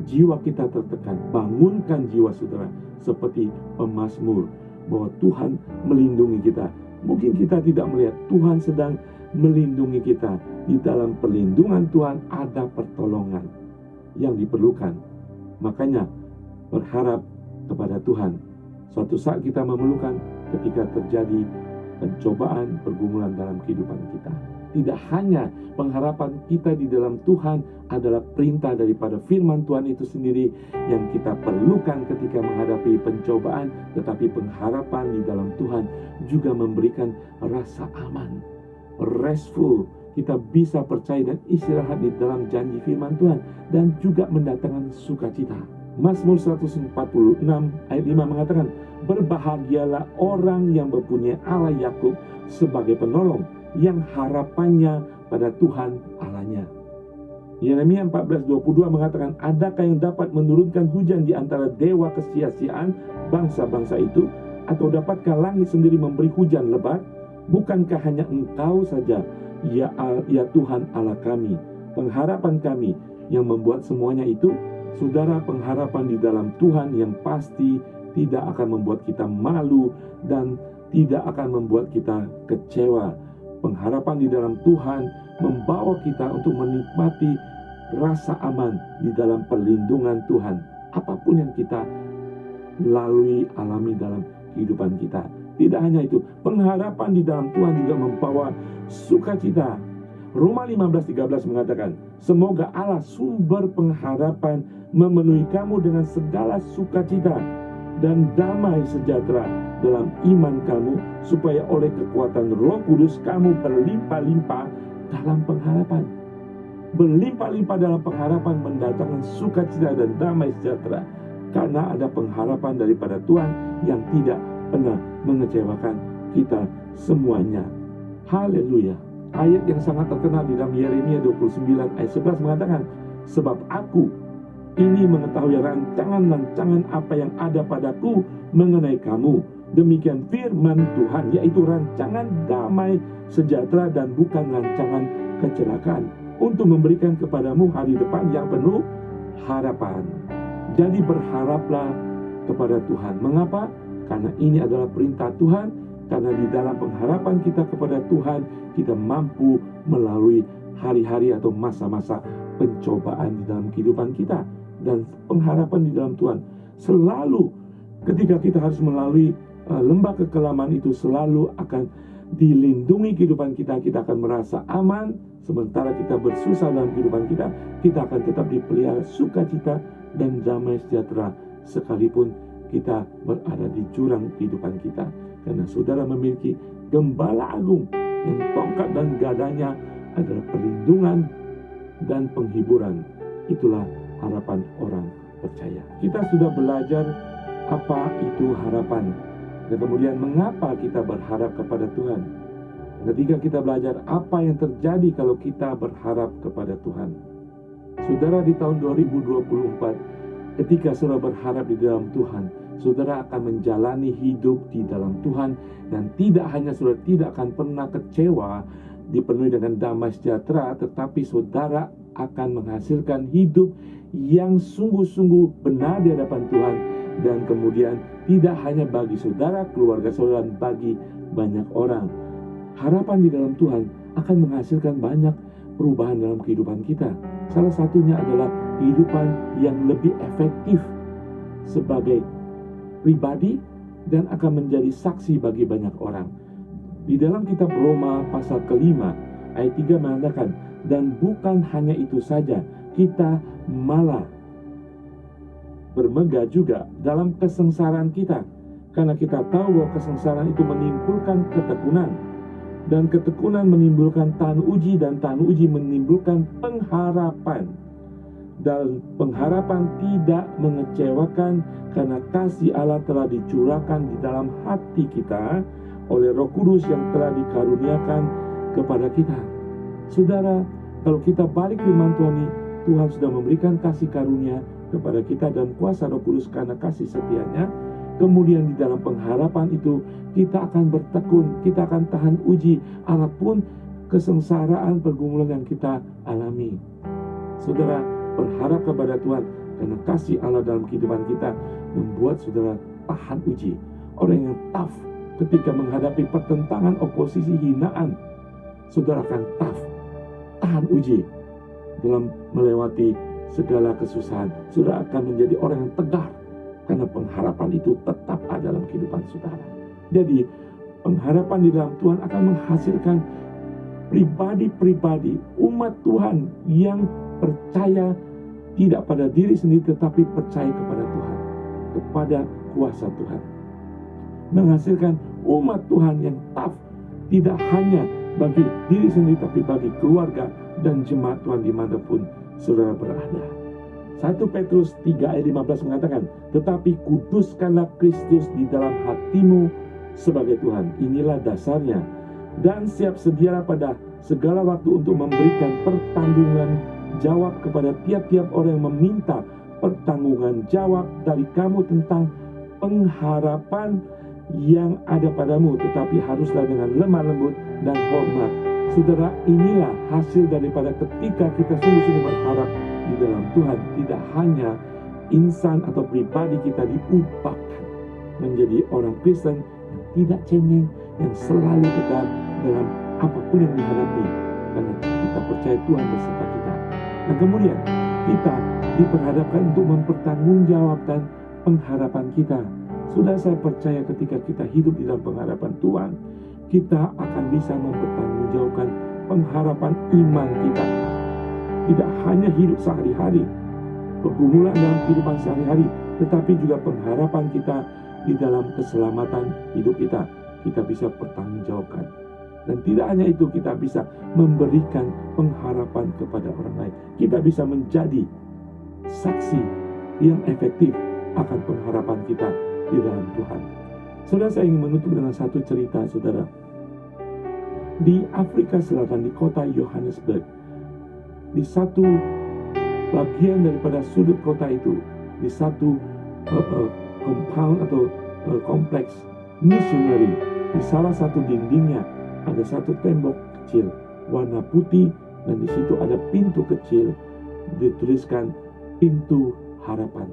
jiwa kita tertekan, bangunkan jiwa saudara seperti pemazmur, bahwa Tuhan melindungi kita. Mungkin kita tidak melihat Tuhan sedang melindungi kita. Di dalam perlindungan Tuhan ada pertolongan yang diperlukan. Makanya berharap kepada Tuhan. Suatu saat kita memerlukan ketika terjadi pencobaan, pergumulan dalam kehidupan kita. Tidak hanya pengharapan kita di dalam Tuhan adalah perintah daripada firman Tuhan itu sendiri yang kita perlukan ketika menghadapi pencobaan, tetapi pengharapan di dalam Tuhan juga memberikan rasa aman, restful. Kita bisa percaya dan istirahat di dalam janji firman Tuhan, dan juga mendatangkan sukacita. Mazmur 146 ayat 5 mengatakan, berbahagialah orang yang mempunyai Allah Yakub sebagai penolong, yang harapannya pada Tuhan Allahnya. Yeremia 14:22 mengatakan, adakah yang dapat menurunkan hujan di antara dewa kesia-siaan bangsa-bangsa itu? Atau dapatkah langit sendiri memberi hujan lebat? Bukankah hanya Engkau saja, ya Tuhan Allah kami, pengharapan kami, yang membuat semuanya itu? Saudara, pengharapan di dalam Tuhan yang pasti tidak akan membuat kita malu dan tidak akan membuat kita kecewa. Pengharapan di dalam Tuhan membawa kita untuk menikmati rasa aman di dalam perlindungan Tuhan. Apapun yang kita lalui, alami dalam kehidupan kita. Tidak hanya itu, pengharapan di dalam Tuhan juga membawa sukacita. Roma 15:13 mengatakan, semoga Allah sumber pengharapan memenuhi kamu dengan segala sukacita dan damai sejahtera dalam iman kamu, supaya oleh kekuatan Roh Kudus kamu berlimpah-limpah dalam pengharapan. Berlimpah-limpah dalam pengharapan mendatangkan sukacita dan damai sejahtera, karena ada pengharapan daripada Tuhan yang tidak pernah mengecewakan kita semuanya. Haleluya. Ayat yang sangat terkenal di dalam Yeremia 29 ayat 11 mengatakan, sebab aku ini mengetahui rancangan-rancangan apa yang ada padaku mengenai kamu. Demikian firman Tuhan, yaitu rancangan damai sejahtera dan bukan rancangan kecelakaan, untuk memberikan kepadamu hari depan yang penuh harapan. Jadi berharaplah kepada Tuhan. Mengapa? Karena ini adalah perintah Tuhan. Karena di dalam pengharapan kita kepada Tuhan, kita mampu melalui hari-hari atau masa-masa pencobaan di dalam kehidupan kita. Dan pengharapan di dalam Tuhan selalu, ketika kita harus melalui lembah kekelaman itu, selalu akan dilindungi kehidupan kita. Kita akan merasa aman. Sementara kita bersusah dalam kehidupan kita, kita akan tetap dipelihara sukacita dan damai sejahtera sekalipun kita berada di jurang kehidupan kita. Karena saudara memiliki gembala agung yang tongkat dan gadanya adalah perlindungan dan penghiburan. Itulah harapan orang percaya. Kita sudah belajar apa itu harapan, dan kemudian mengapa kita berharap kepada Tuhan. Ketika kita belajar apa yang terjadi kalau kita berharap kepada Tuhan. Saudara, di tahun 2024, ketika saudara berharap di dalam Tuhan, saudara akan menjalani hidup di dalam Tuhan, dan tidak hanya saudara tidak akan pernah kecewa, dipenuhi dengan damai sejahtera, tetapi saudara akan menghasilkan hidup yang sungguh-sungguh benar di hadapan Tuhan, dan kemudian tidak hanya bagi saudara, keluarga saudara, dan bagi banyak orang. Harapan di dalam Tuhan akan menghasilkan banyak perubahan dalam kehidupan kita. Salah satunya adalah kehidupan yang lebih efektif sebagai pribadi dan akan menjadi saksi bagi banyak orang. Di dalam kitab Roma pasal kelima ayat 3 mengatakan, dan bukan hanya itu saja, kita malah bermegah juga dalam kesengsaraan kita, karena kita tahu bahwa kesengsaraan itu menimbulkan ketekunan, dan ketekunan menimbulkan tahan uji, dan tahan uji menimbulkan pengharapan. Dan pengharapan tidak mengecewakan, karena kasih Allah telah dicurahkan di dalam hati kita oleh Roh Kudus yang telah dikaruniakan kepada kita. Saudara, kalau kita balik firman Tuhan ini, Tuhan sudah memberikan kasih karunia kepada kita dan kuasa Roh Kudus karena kasih setianya. Kemudian di dalam pengharapan itu kita akan bertekun, kita akan tahan uji apapun kesengsaraan pergumulan yang kita alami. Saudara, berharap kepada Tuhan karena kasih Allah dalam kehidupan kita membuat saudara tahan uji. Orang yang tough ketika menghadapi pertentangan, oposisi, hinaan, saudara akan tough, tahan uji dalam melewati segala kesusahan. Saudara akan menjadi orang yang tegar karena pengharapan itu tetap ada dalam kehidupan saudara. Jadi pengharapan di dalam Tuhan akan menghasilkan pribadi-pribadi umat Tuhan yang percaya tidak pada diri sendiri tetapi percaya kepada Tuhan, kepada kuasa Tuhan. Menghasilkan umat Tuhan yang tough, tidak hanya bagi diri sendiri tapi bagi keluarga dan jemaat Tuhan dimanapun saudara berada. 1 Petrus 3 ayat 15 mengatakan, tetapi kuduskanlah Kristus di dalam hatimu sebagai Tuhan. Inilah dasarnya. Dan siap sedialah pada segala waktu untuk memberikan pertanggungan jawab kepada tiap-tiap orang yang meminta pertanggungan jawab dari kamu tentang pengharapan yang ada padamu, tetapi haruslah dengan lemah lembut dan hormat. Saudara, inilah hasil daripada ketika kita sungguh-sungguh berharap di dalam Tuhan. Tidak hanya insan atau pribadi kita diubahkan menjadi orang Kristen yang tidak cengeng, yang selalu tegar dalam apapun yang dihadapi, karena kita percaya Tuhan beserta kita. Dan kemudian kita diperhadapkan untuk mempertanggungjawabkan pengharapan kita. Sudah saya percaya ketika kita hidup di dalam pengharapan Tuhan, kita akan bisa mempertanggungjawabkan pengharapan iman kita. Tidak hanya hidup sehari-hari, pergumulan dalam kehidupan sehari-hari, tetapi juga pengharapan kita di dalam keselamatan hidup kita. Kita bisa pertanggungjawabkan. Dan tidak hanya itu, kita bisa memberikan pengharapan kepada orang lain. Kita bisa menjadi saksi yang efektif akan pengharapan kita di dalam Tuhan. Saudara, saya ingin menutup dengan satu cerita, saudara. Di Afrika Selatan, di kota Johannesburg, di satu bagian daripada sudut kota itu, di satu compound atau kompleks missionary, di salah satu dindingnya ada satu tembok kecil warna putih, dan di situ ada pintu kecil dituliskan pintu harapan.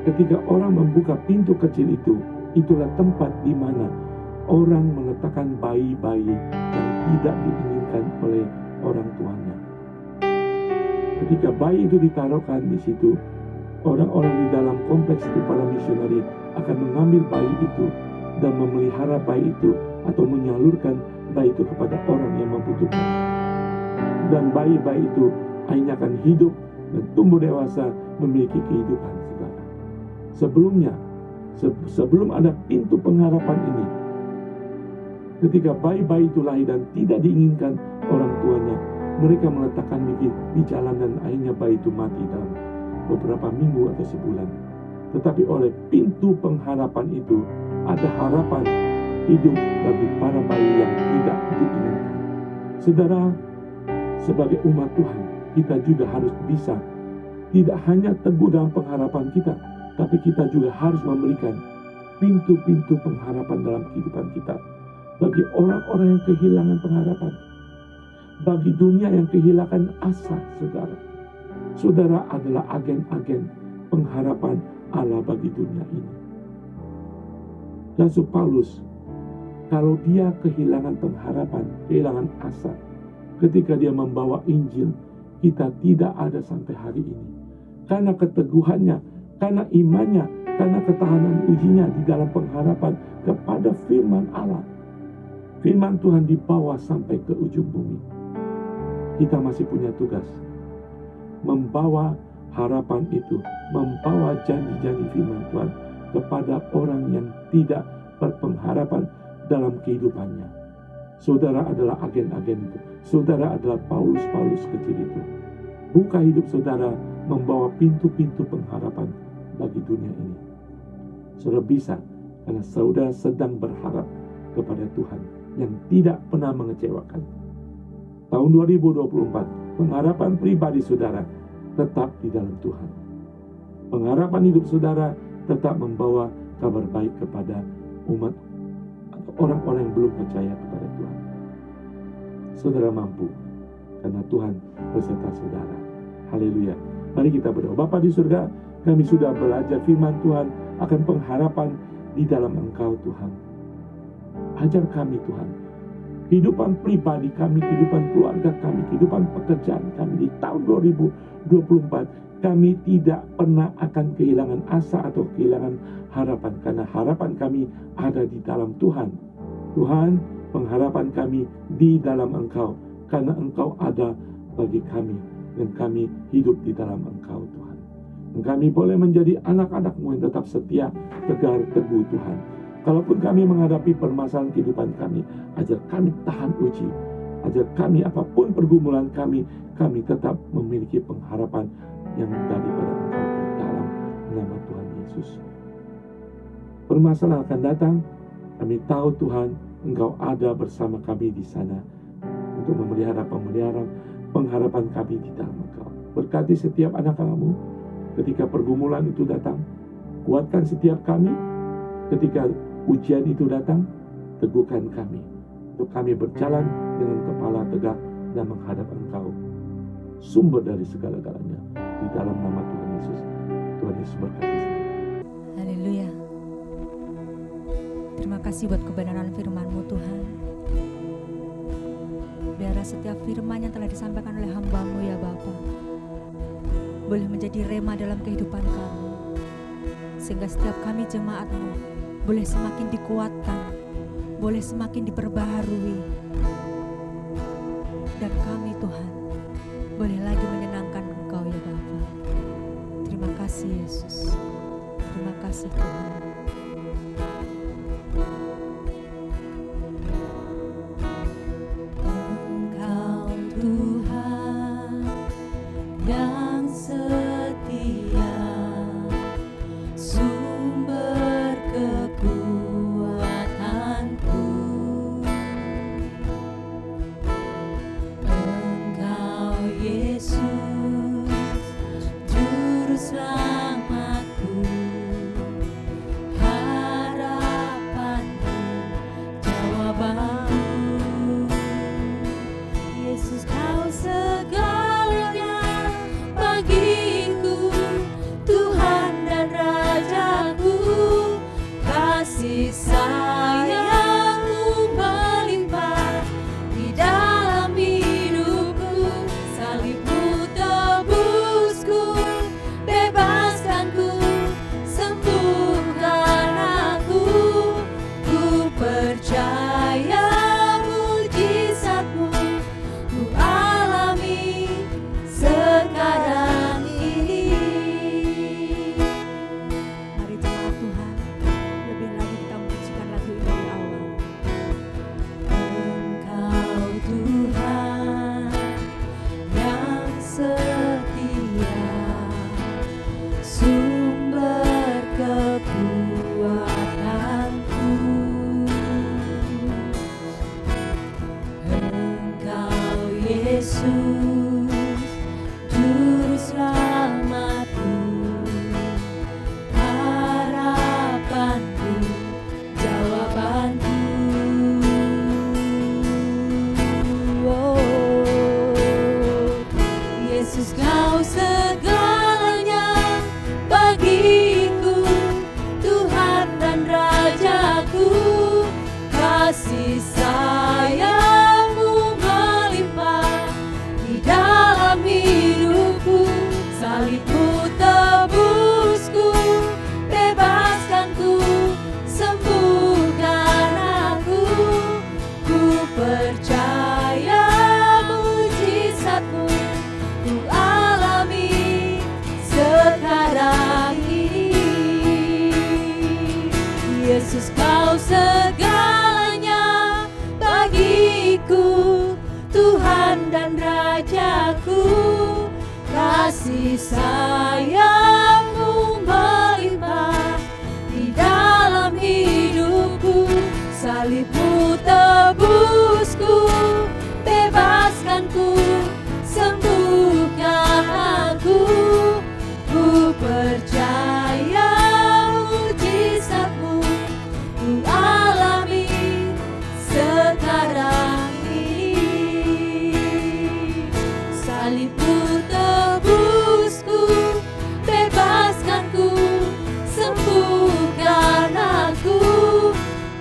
Ketika orang membuka pintu kecil itu, itulah tempat di mana orang meletakkan bayi-bayi yang tidak diinginkan oleh orang tuanya. Ketika bayi itu ditaruhkan di situ, orang-orang di dalam kompleks itu, para misionari, akan mengambil bayi itu dan memelihara bayi itu atau menyalurkan bayi itu kepada orang yang membutuhkan. Dan bayi-bayi itu akhirnya akan hidup dan tumbuh dewasa memiliki kehidupan, saudara. Sebelumnya, sebelum ada pintu pengharapan ini, ketika bayi-bayi itu lahir dan tidak diinginkan orang tuanya, mereka meletakkan di jalan dan akhirnya bayi itu mati dalam beberapa minggu atau sebulan. Tetapi oleh pintu pengharapan itu, ada harapan hidup bagi para bayi yang tidak diinginkan. Saudara, sebagai umat Tuhan, kita juga harus bisa tidak hanya teguh dalam pengharapan kita, tapi kita juga harus memberikan pintu-pintu pengharapan dalam kehidupan kita bagi orang-orang yang kehilangan pengharapan, bagi dunia yang kehilangan asa. Saudara adalah agen-agen pengharapan Allah bagi dunia ini. Rasul Paulus, kalau dia kehilangan pengharapan, kehilangan asa, ketika dia membawa Injil, kita tidak ada sampai hari ini. Karena keteguhannya, karena imannya, karena ketahanan ujinya di dalam pengharapan kepada firman Allah, firman Tuhan dibawa sampai ke ujung bumi. Kita masih punya tugas membawa harapan itu, membawa janji-janji firman Tuhan kepada orang yang tidak berpengharapan dalam kehidupannya. Saudara adalah agen-agen itu. Saudara adalah Paulus-Paulus kecil itu. Buka hidup saudara membawa pintu-pintu pengharapan bagi dunia ini. Saudara bisa karena saudara sedang berharap kepada Tuhan yang tidak pernah mengecewakan. Tahun 2024, pengharapan pribadi saudara tetap di dalam Tuhan. Pengharapan hidup saudara tetap membawa kabar baik kepada umat atau orang-orang yang belum percaya kepada Tuhan. Saudara mampu karena Tuhan beserta saudara. Haleluya. Mari kita berdoa. Bapa di surga, kami sudah belajar firman Tuhan akan pengharapan di dalam Engkau Tuhan. Ajar kami Tuhan, kehidupan pribadi kami, kehidupan keluarga kami, kehidupan pekerjaan kami di tahun 2024, kami tidak pernah akan kehilangan asa atau kehilangan harapan, karena harapan kami ada di dalam Tuhan. Tuhan, pengharapan kami di dalam Engkau, karena Engkau ada bagi kami, dan kami hidup di dalam Engkau Tuhan. Dan kami boleh menjadi anak-anak-Mu yang tetap setia, tegar, teguh Tuhan. Kalaupun kami menghadapi permasalahan kehidupan kami, ajar kami tahan uji. Ajar kami apapun pergumulan kami tetap memiliki pengharapan yang daripada Engkau di dalam nama Tuhan Yesus. Permasalahan akan datang, kami tahu Tuhan, Engkau ada bersama kami di sana untuk memelihara pengharapan kami di dalam Engkau. Berkati setiap anak-anak-Mu ketika pergumulan itu datang. Kuatkan setiap kami ketika ujian itu datang. Teguhkan kami untuk kami berjalan dengan kepala tegak dan menghadap Engkau, sumber dari segala-galanya, di dalam nama Tuhan Yesus. Tuhan Yesus berkati. Haleluya. Terima kasih buat kebenaran firman-Mu Tuhan. Biarlah setiap firman yang telah disampaikan oleh hamba-Mu ya Bapa boleh menjadi rema dalam kehidupan kami, sehingga setiap kami jemaat-Mu boleh semakin dikuatkan, boleh semakin diperbaharui, dan kami Tuhan boleh lagi menyenangkan Engkau ya Bapa. Terima kasih Yesus. Terima kasih Tuhan. Engkau Tuhan yang setia, sumber kekuatanku. Engkau Yesus, Juru Selamatku, harapanku, jawabanku. Yesus, Kau segalanya bagiku, Tuhan dan Rajaku. Kasih sayang-Mu melimpah di dalam hidupku. Salib-Mu tebusku, bebaskanku, sembuhkan aku. Ku percaya mujizat-Mu ku alami sekarang ini. Mari jemaat Tuhan, lebih lagi kita memujikan lagu ini dari awal. Engkau Tuhan yang setia, sumber kekuatanku. Engkau Yesus, Juru Selamatku, harapanku, jawabanku. Oh, Yesus, Kau segalanya bagiku, Tuhan dan Rajaku. Kasih sayang-Mu melimpah di dalam hidupku. Salib-Mu tebusku, bebaskanku, sembuhkan aku. Ku kasih sayang-Mu melimpah di dalam hidupku. Salib-Mu tebusku, bebaskanku, sembuhkan aku. Ku percaya mujizat-Mu ku alami sekarang ini. Salib-Mu tebusku, bebaskanku, sembuhkan aku.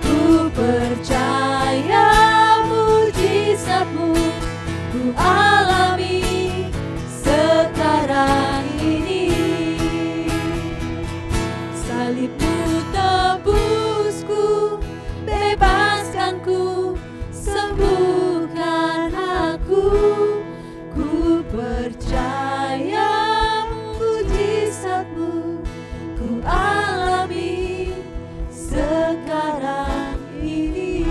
Ku percaya mujizat-Mu ku alami sekarang ini. Salib-Mu tebusku, bebaskanku, sembuhkan aku. Ku percaya mujizat-Mu ku alami sekarang ini.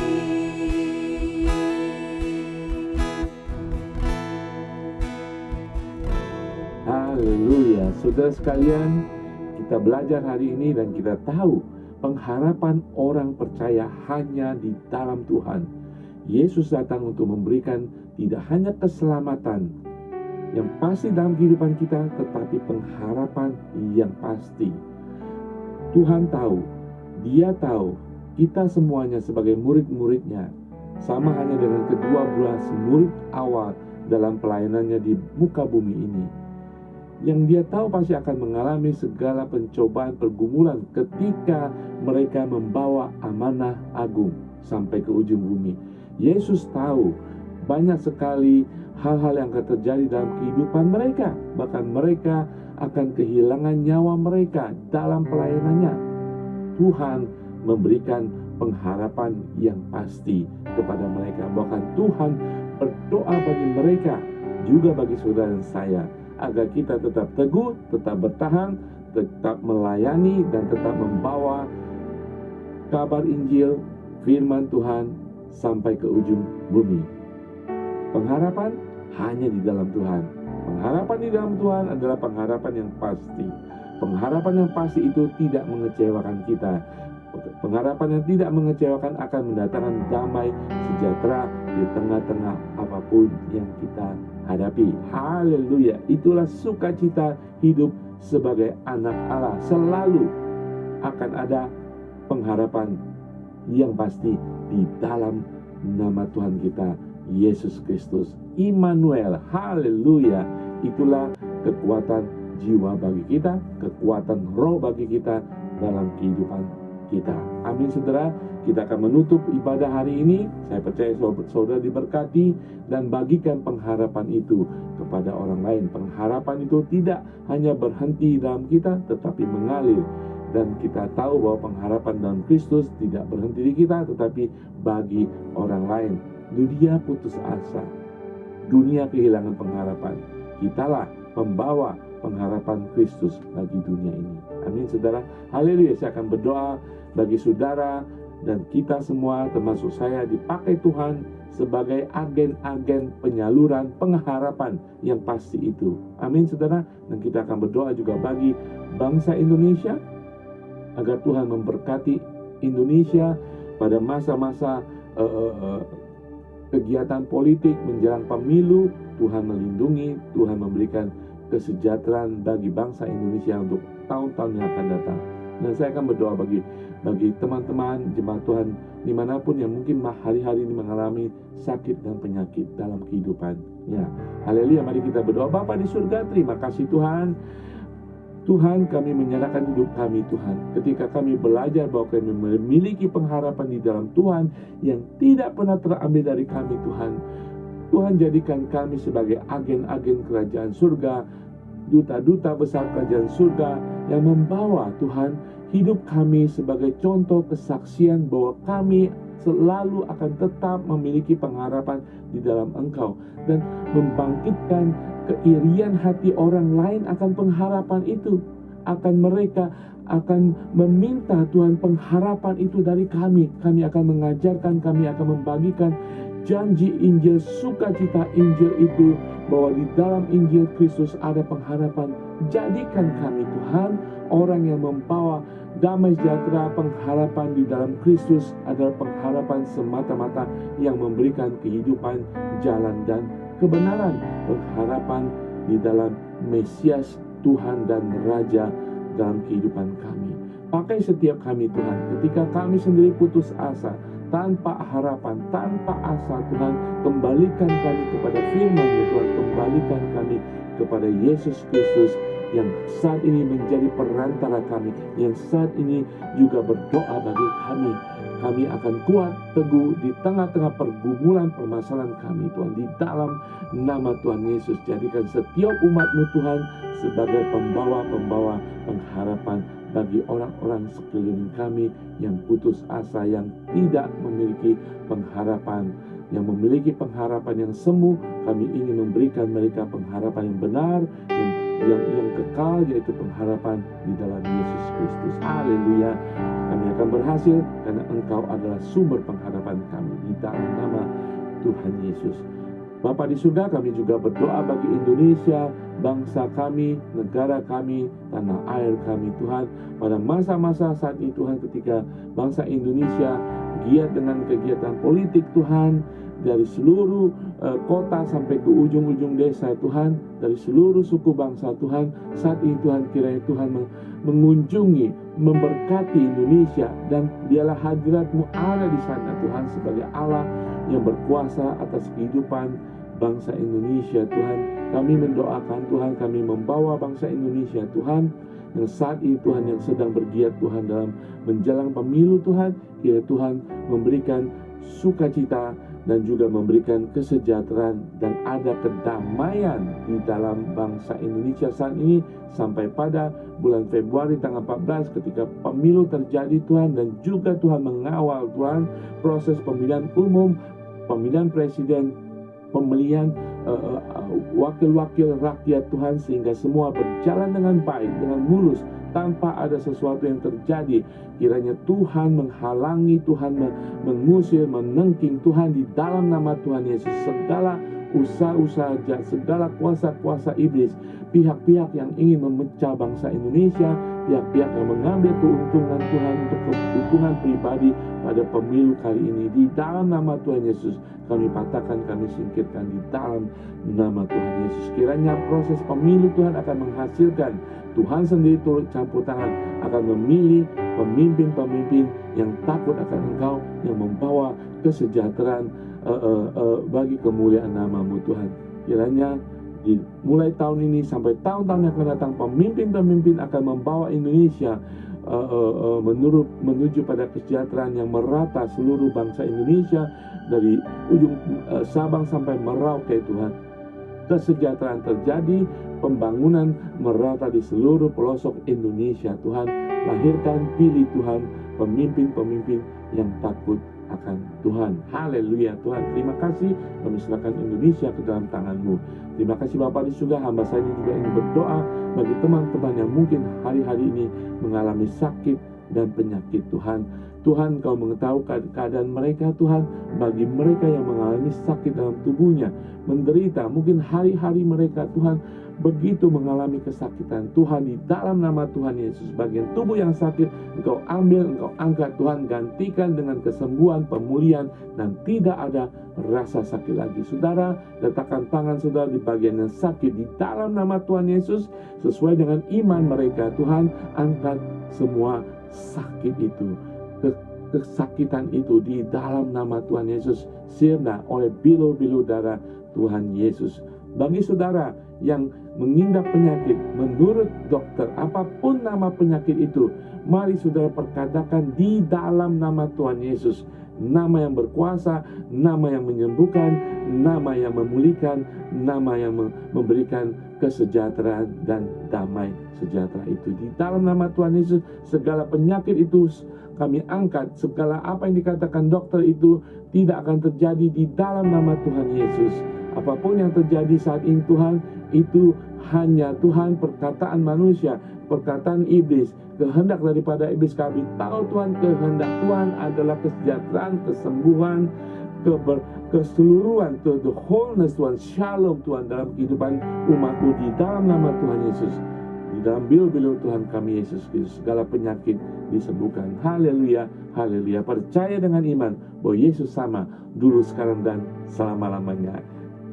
Haleluya, saudara sekalian, kita belajar hari ini dan kita tahu pengharapan orang percaya hanya di dalam Tuhan. Yesus datang untuk memberikan tidak hanya keselamatan yang pasti dalam kehidupan kita, tetapi pengharapan yang pasti. Tuhan tahu, Dia tahu kita semuanya sebagai murid-muridnya sama hanya dengan kedua belas murid awal dalam pelayanannya di muka bumi ini. Yang Dia tahu pasti akan mengalami segala pencobaan pergumulan ketika mereka membawa amanah agung sampai ke ujung bumi. Yesus tahu banyak sekali hal-hal yang akan terjadi dalam kehidupan mereka. Bahkan mereka akan kehilangan nyawa mereka dalam pelayanannya. Tuhan memberikan pengharapan yang pasti kepada mereka. Bahkan Tuhan berdoa bagi mereka, juga bagi saudara dan saya, agar kita tetap teguh, tetap bertahan, tetap melayani, dan tetap membawa kabar Injil, firman Tuhan sampai ke ujung bumi. Pengharapan hanya di dalam Tuhan. Pengharapan di dalam Tuhan adalah pengharapan yang pasti. Pengharapan yang pasti itu tidak mengecewakan kita. Pengharapan yang tidak mengecewakan akan mendatangkan damai sejahtera di tengah-tengah apapun yang kita hadapi. Haleluya. Itulah sukacita hidup sebagai anak Allah. Selalu akan ada pengharapan yang pasti di dalam nama Tuhan kita, Yesus Kristus. Immanuel. Haleluya. Itulah kekuatan jiwa bagi kita, kekuatan roh bagi kita dalam kehidupan kita. Amin, saudara. Kita akan menutup ibadah hari ini. Saya percaya saudara diberkati dan bagikan pengharapan itu kepada orang lain. Pengharapan itu tidak hanya berhenti dalam kita, tetapi mengalir. Dan kita tahu bahwa pengharapan dalam Kristus tidak berhenti di kita, tetapi bagi orang lain. Dunia putus asa, dunia kehilangan pengharapan. Kitalah pembawa pengharapan Kristus bagi dunia ini. Amin, saudara. Haleluya. Saya akan berdoa bagi saudara dan kita semua, termasuk saya, dipakai Tuhan sebagai agen-agen penyaluran pengharapan yang pasti itu. Amin, saudara. Dan kita akan berdoa juga bagi bangsa Indonesia, agar Tuhan memberkati Indonesia pada masa-masa kegiatan politik menjelang pemilu. Tuhan melindungi, Tuhan memberikan kesejahteraan bagi bangsa Indonesia untuk tahun-tahun yang akan datang. Dan saya akan berdoa bagi teman-teman jemaat Tuhan dimanapun yang mungkin hari-hari ini mengalami sakit dan penyakit dalam kehidupan. Ya, haleluya. Mari kita berdoa. Bapa di surga, terima kasih Tuhan. Tuhan, kami menyerahkan hidup kami Tuhan. Ketika kami belajar bahwa kami memiliki pengharapan di dalam Tuhan yang tidak pernah terambil dari kami Tuhan. Tuhan, jadikan kami sebagai agen-agen kerajaan surga, duta-duta besar kerajaan surga yang membawa Tuhan hidup kami sebagai contoh kesaksian bahwa kami selalu akan tetap memiliki pengharapan di dalam Engkau, dan membangkitkan keirian hati orang lain akan pengharapan itu. Mereka akan meminta Tuhan pengharapan itu dari kami. Kami akan mengajarkan, kami akan membagikan janji Injil, sukacita Injil itu, bahwa di dalam Injil Kristus ada pengharapan. Jadikan kami Tuhan orang yang membawa damai sejahtera. Pengharapan di dalam Kristus adalah pengharapan semata-mata yang memberikan kehidupan, jalan dan kebenaran. Pengharapan di dalam Mesias, Tuhan dan Raja dalam kehidupan kami. Pakai setiap kami Tuhan, ketika kami sendiri putus asa, tanpa harapan, tanpa asa Tuhan, kembalikan kami kepada firman-Mu Tuhan, kembalikan kami kepada Yesus Kristus yang saat ini menjadi perantara kami, yang saat ini juga berdoa bagi kami. Kami akan kuat, teguh di tengah-tengah pergumulan permasalahan kami Tuhan, di dalam nama Tuhan Yesus. Jadikan setiap umat-Mu Tuhan sebagai pembawa-pembawa pengharapan bagi orang-orang sekeliling kami yang putus asa, yang tidak memiliki pengharapan, yang memiliki pengharapan yang semu. Kami ingin memberikan mereka pengharapan yang benar, yang kekal, yaitu pengharapan di dalam Yesus Kristus. Haleluya. Kami akan berhasil karena Engkau adalah sumber pengharapan kami, di dalam nama Tuhan Yesus. Bapa di surga, kami juga berdoa bagi Indonesia, bangsa kami, negara kami, tanah air kami Tuhan. Pada masa-masa saat ini Tuhan, ketika bangsa Indonesia giat dengan kegiatan politik Tuhan, dari seluruh kota sampai ke ujung-ujung desa Tuhan, dari seluruh suku bangsa Tuhan, saat ini Tuhan, kiranya Tuhan mengunjungi, memberkati Indonesia, dan biarlah hadirat-Mu ada di sana Tuhan, sebagai Allah yang berkuasa atas kehidupan bangsa Indonesia Tuhan. Kami mendoakan Tuhan, kami membawa bangsa Indonesia Tuhan, yang saat ini Tuhan, yang sedang bergiat Tuhan dalam menjelang pemilu Tuhan. Kiranya Tuhan memberikan sukacita dan juga memberikan kesejahteraan, dan ada kedamaian di dalam bangsa Indonesia saat ini sampai pada bulan Februari tanggal 14 ketika pemilu terjadi Tuhan, dan juga Tuhan mengawal Tuhan proses pemilihan umum, pemilihan presiden, pemilihan wakil-wakil rakyat Tuhan, sehingga semua berjalan dengan baik, dengan mulus, tanpa ada sesuatu yang terjadi. Kiranya Tuhan menghalangi, Tuhan mengusir, menengking Tuhan, di dalam nama Tuhan Yesus, segala usaha-usaha jahat, segala kuasa-kuasa iblis, pihak-pihak yang ingin memecah bangsa Indonesia, pihak-pihak yang mengambil keuntungan Tuhan untuk keuntungan pribadi pada pemilu kali ini, di dalam nama Tuhan Yesus kami patahkan, kami singkirkan di dalam nama Tuhan Yesus. Kiranya proses pemilu Tuhan akan menghasilkan, Tuhan sendiri turut campur tangan, akan memilih pemimpin-pemimpin yang takut akan Engkau, yang membawa kesejahteraan bagi kemuliaan nama-Mu Tuhan. Kiranya mulai tahun ini sampai tahun-tahun yang akan datang, pemimpin-pemimpin akan membawa Indonesia menuju pada kesejahteraan yang merata seluruh bangsa Indonesia, dari ujung Sabang sampai Merauke Tuhan. Kesejahteraan terjadi, pembangunan merata di seluruh pelosok Indonesia Tuhan. Lahirkan, pilih Tuhan pemimpin-pemimpin yang takut akan Tuhan. Haleluya Tuhan. Terima kasih, kami serahkan Indonesia ke dalam tangan-Mu. Terima kasih Bapa di surga. Hamba saya juga ingin berdoa bagi teman-teman yang mungkin hari-hari ini mengalami sakit dan penyakit Tuhan. Tuhan, Kau mengetahui keadaan mereka Tuhan. Bagi mereka yang mengalami sakit dalam tubuhnya, menderita, mungkin hari-hari mereka Tuhan begitu mengalami kesakitan, Tuhan, di dalam nama Tuhan Yesus, bagian tubuh yang sakit Engkau ambil, Engkau angkat Tuhan, gantikan dengan kesembuhan, pemulihan, dan tidak ada rasa sakit lagi. Saudara, letakkan tangan saudara di bagian yang sakit, di dalam nama Tuhan Yesus, sesuai dengan iman mereka Tuhan, angkat semua sakit itu, kesakitan itu, di dalam nama Tuhan Yesus, sirna oleh bilu-bilu darah Tuhan Yesus. Bagi saudara yang mengidap penyakit, menurut dokter, apapun nama penyakit itu, mari saudara perkatakan di dalam nama Tuhan Yesus. Nama yang berkuasa, nama yang menyembuhkan, nama yang memulihkan, nama yang memberikan kesejahteraan dan damai sejahtera itu. Di dalam nama Tuhan Yesus, segala penyakit itu kami angkat, segala apa yang dikatakan dokter itu tidak akan terjadi di dalam nama Tuhan Yesus. Apapun yang terjadi saat ini Tuhan, itu hanya Tuhan perkataan manusia, perkataan iblis, kehendak daripada iblis. Kami tahu Tuhan, kehendak Tuhan adalah kesejahteraan, kesembuhan, keseluruhan, the wholeness Tuhan, shalom Tuhan dalam kehidupan umat-Mu di dalam nama Tuhan Yesus. Di dalam bil-bil Tuhan kami Yesus Kristus, segala penyakit disembuhkan. Haleluya, haleluya. Percaya dengan iman bahwa Yesus sama dulu, sekarang, dan selama-lamanya.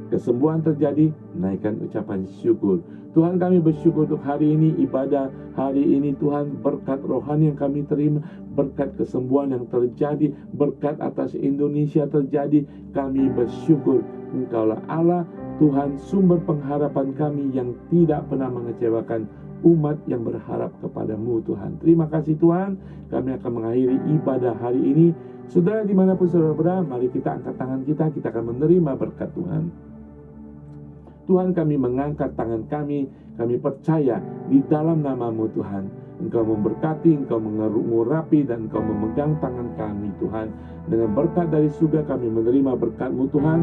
Kesembuhan terjadi, naikkan ucapan syukur. Tuhan, kami bersyukur untuk hari ini, ibadah hari ini Tuhan, berkat rohani yang kami terima, berkat kesembuhan yang terjadi, berkat atas Indonesia terjadi. Kami bersyukur Engkaulah Allah Tuhan, sumber pengharapan kami yang tidak pernah mengecewakan umat yang berharap kepadamu Tuhan. Terima kasih Tuhan. Kami akan mengakhiri ibadah hari ini. Saudara, dimanapun saudara berada, mari kita angkat tangan kita akan menerima berkat Tuhan. Tuhan, kami mengangkat tangan kami percaya di dalam nama-Mu Tuhan. Engkau memberkati, Engkau mengurapi, dan Engkau memegang tangan kami Tuhan. Dengan berkat dari surga kami menerima berkat-Mu Tuhan.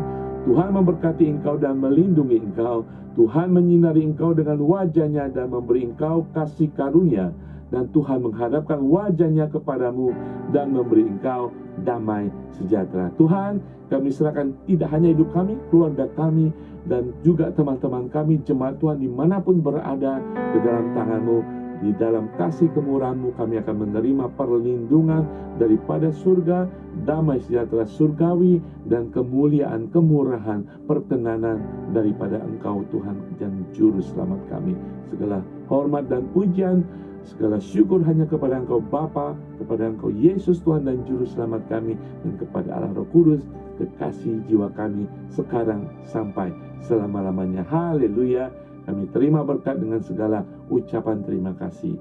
Tuhan memberkati engkau dan melindungi engkau. Tuhan menyinari engkau dengan wajah-Nya dan memberi engkau kasih karunia. Dan Tuhan menghadapkan wajah-Nya kepadamu dan memberi engkau damai sejahtera. Tuhan, kami serahkan tidak hanya hidup kami, keluarga kami, dan juga teman-teman kami, jemaat Tuhan dimanapun berada, ke dalam tangan-Mu. Di dalam kasih kemurahan-Mu kami akan menerima perlindungan daripada surga, damai sejahtera surgawi, dan kemuliaan, kemurahan, perkenanan daripada Engkau Tuhan dan Juru Selamat kami. Segala hormat dan pujian, segala syukur hanya kepada Engkau Bapa, kepada Engkau Yesus Tuhan dan Juru Selamat kami, dan kepada Allah Roh Kudus, kekasih jiwa kami sekarang sampai selama-lamanya. Haleluya. Kami terima berkat dengan segala ucapan terima kasih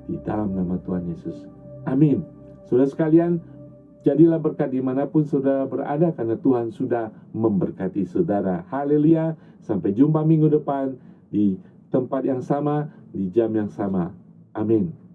di dalam nama Tuhan Yesus. Amin. Saudara sekalian, jadilah berkat dimanapun saudara berada, karena Tuhan sudah memberkati saudara. Haleluya. Sampai jumpa minggu depan di tempat yang sama, di jam yang sama. Amin.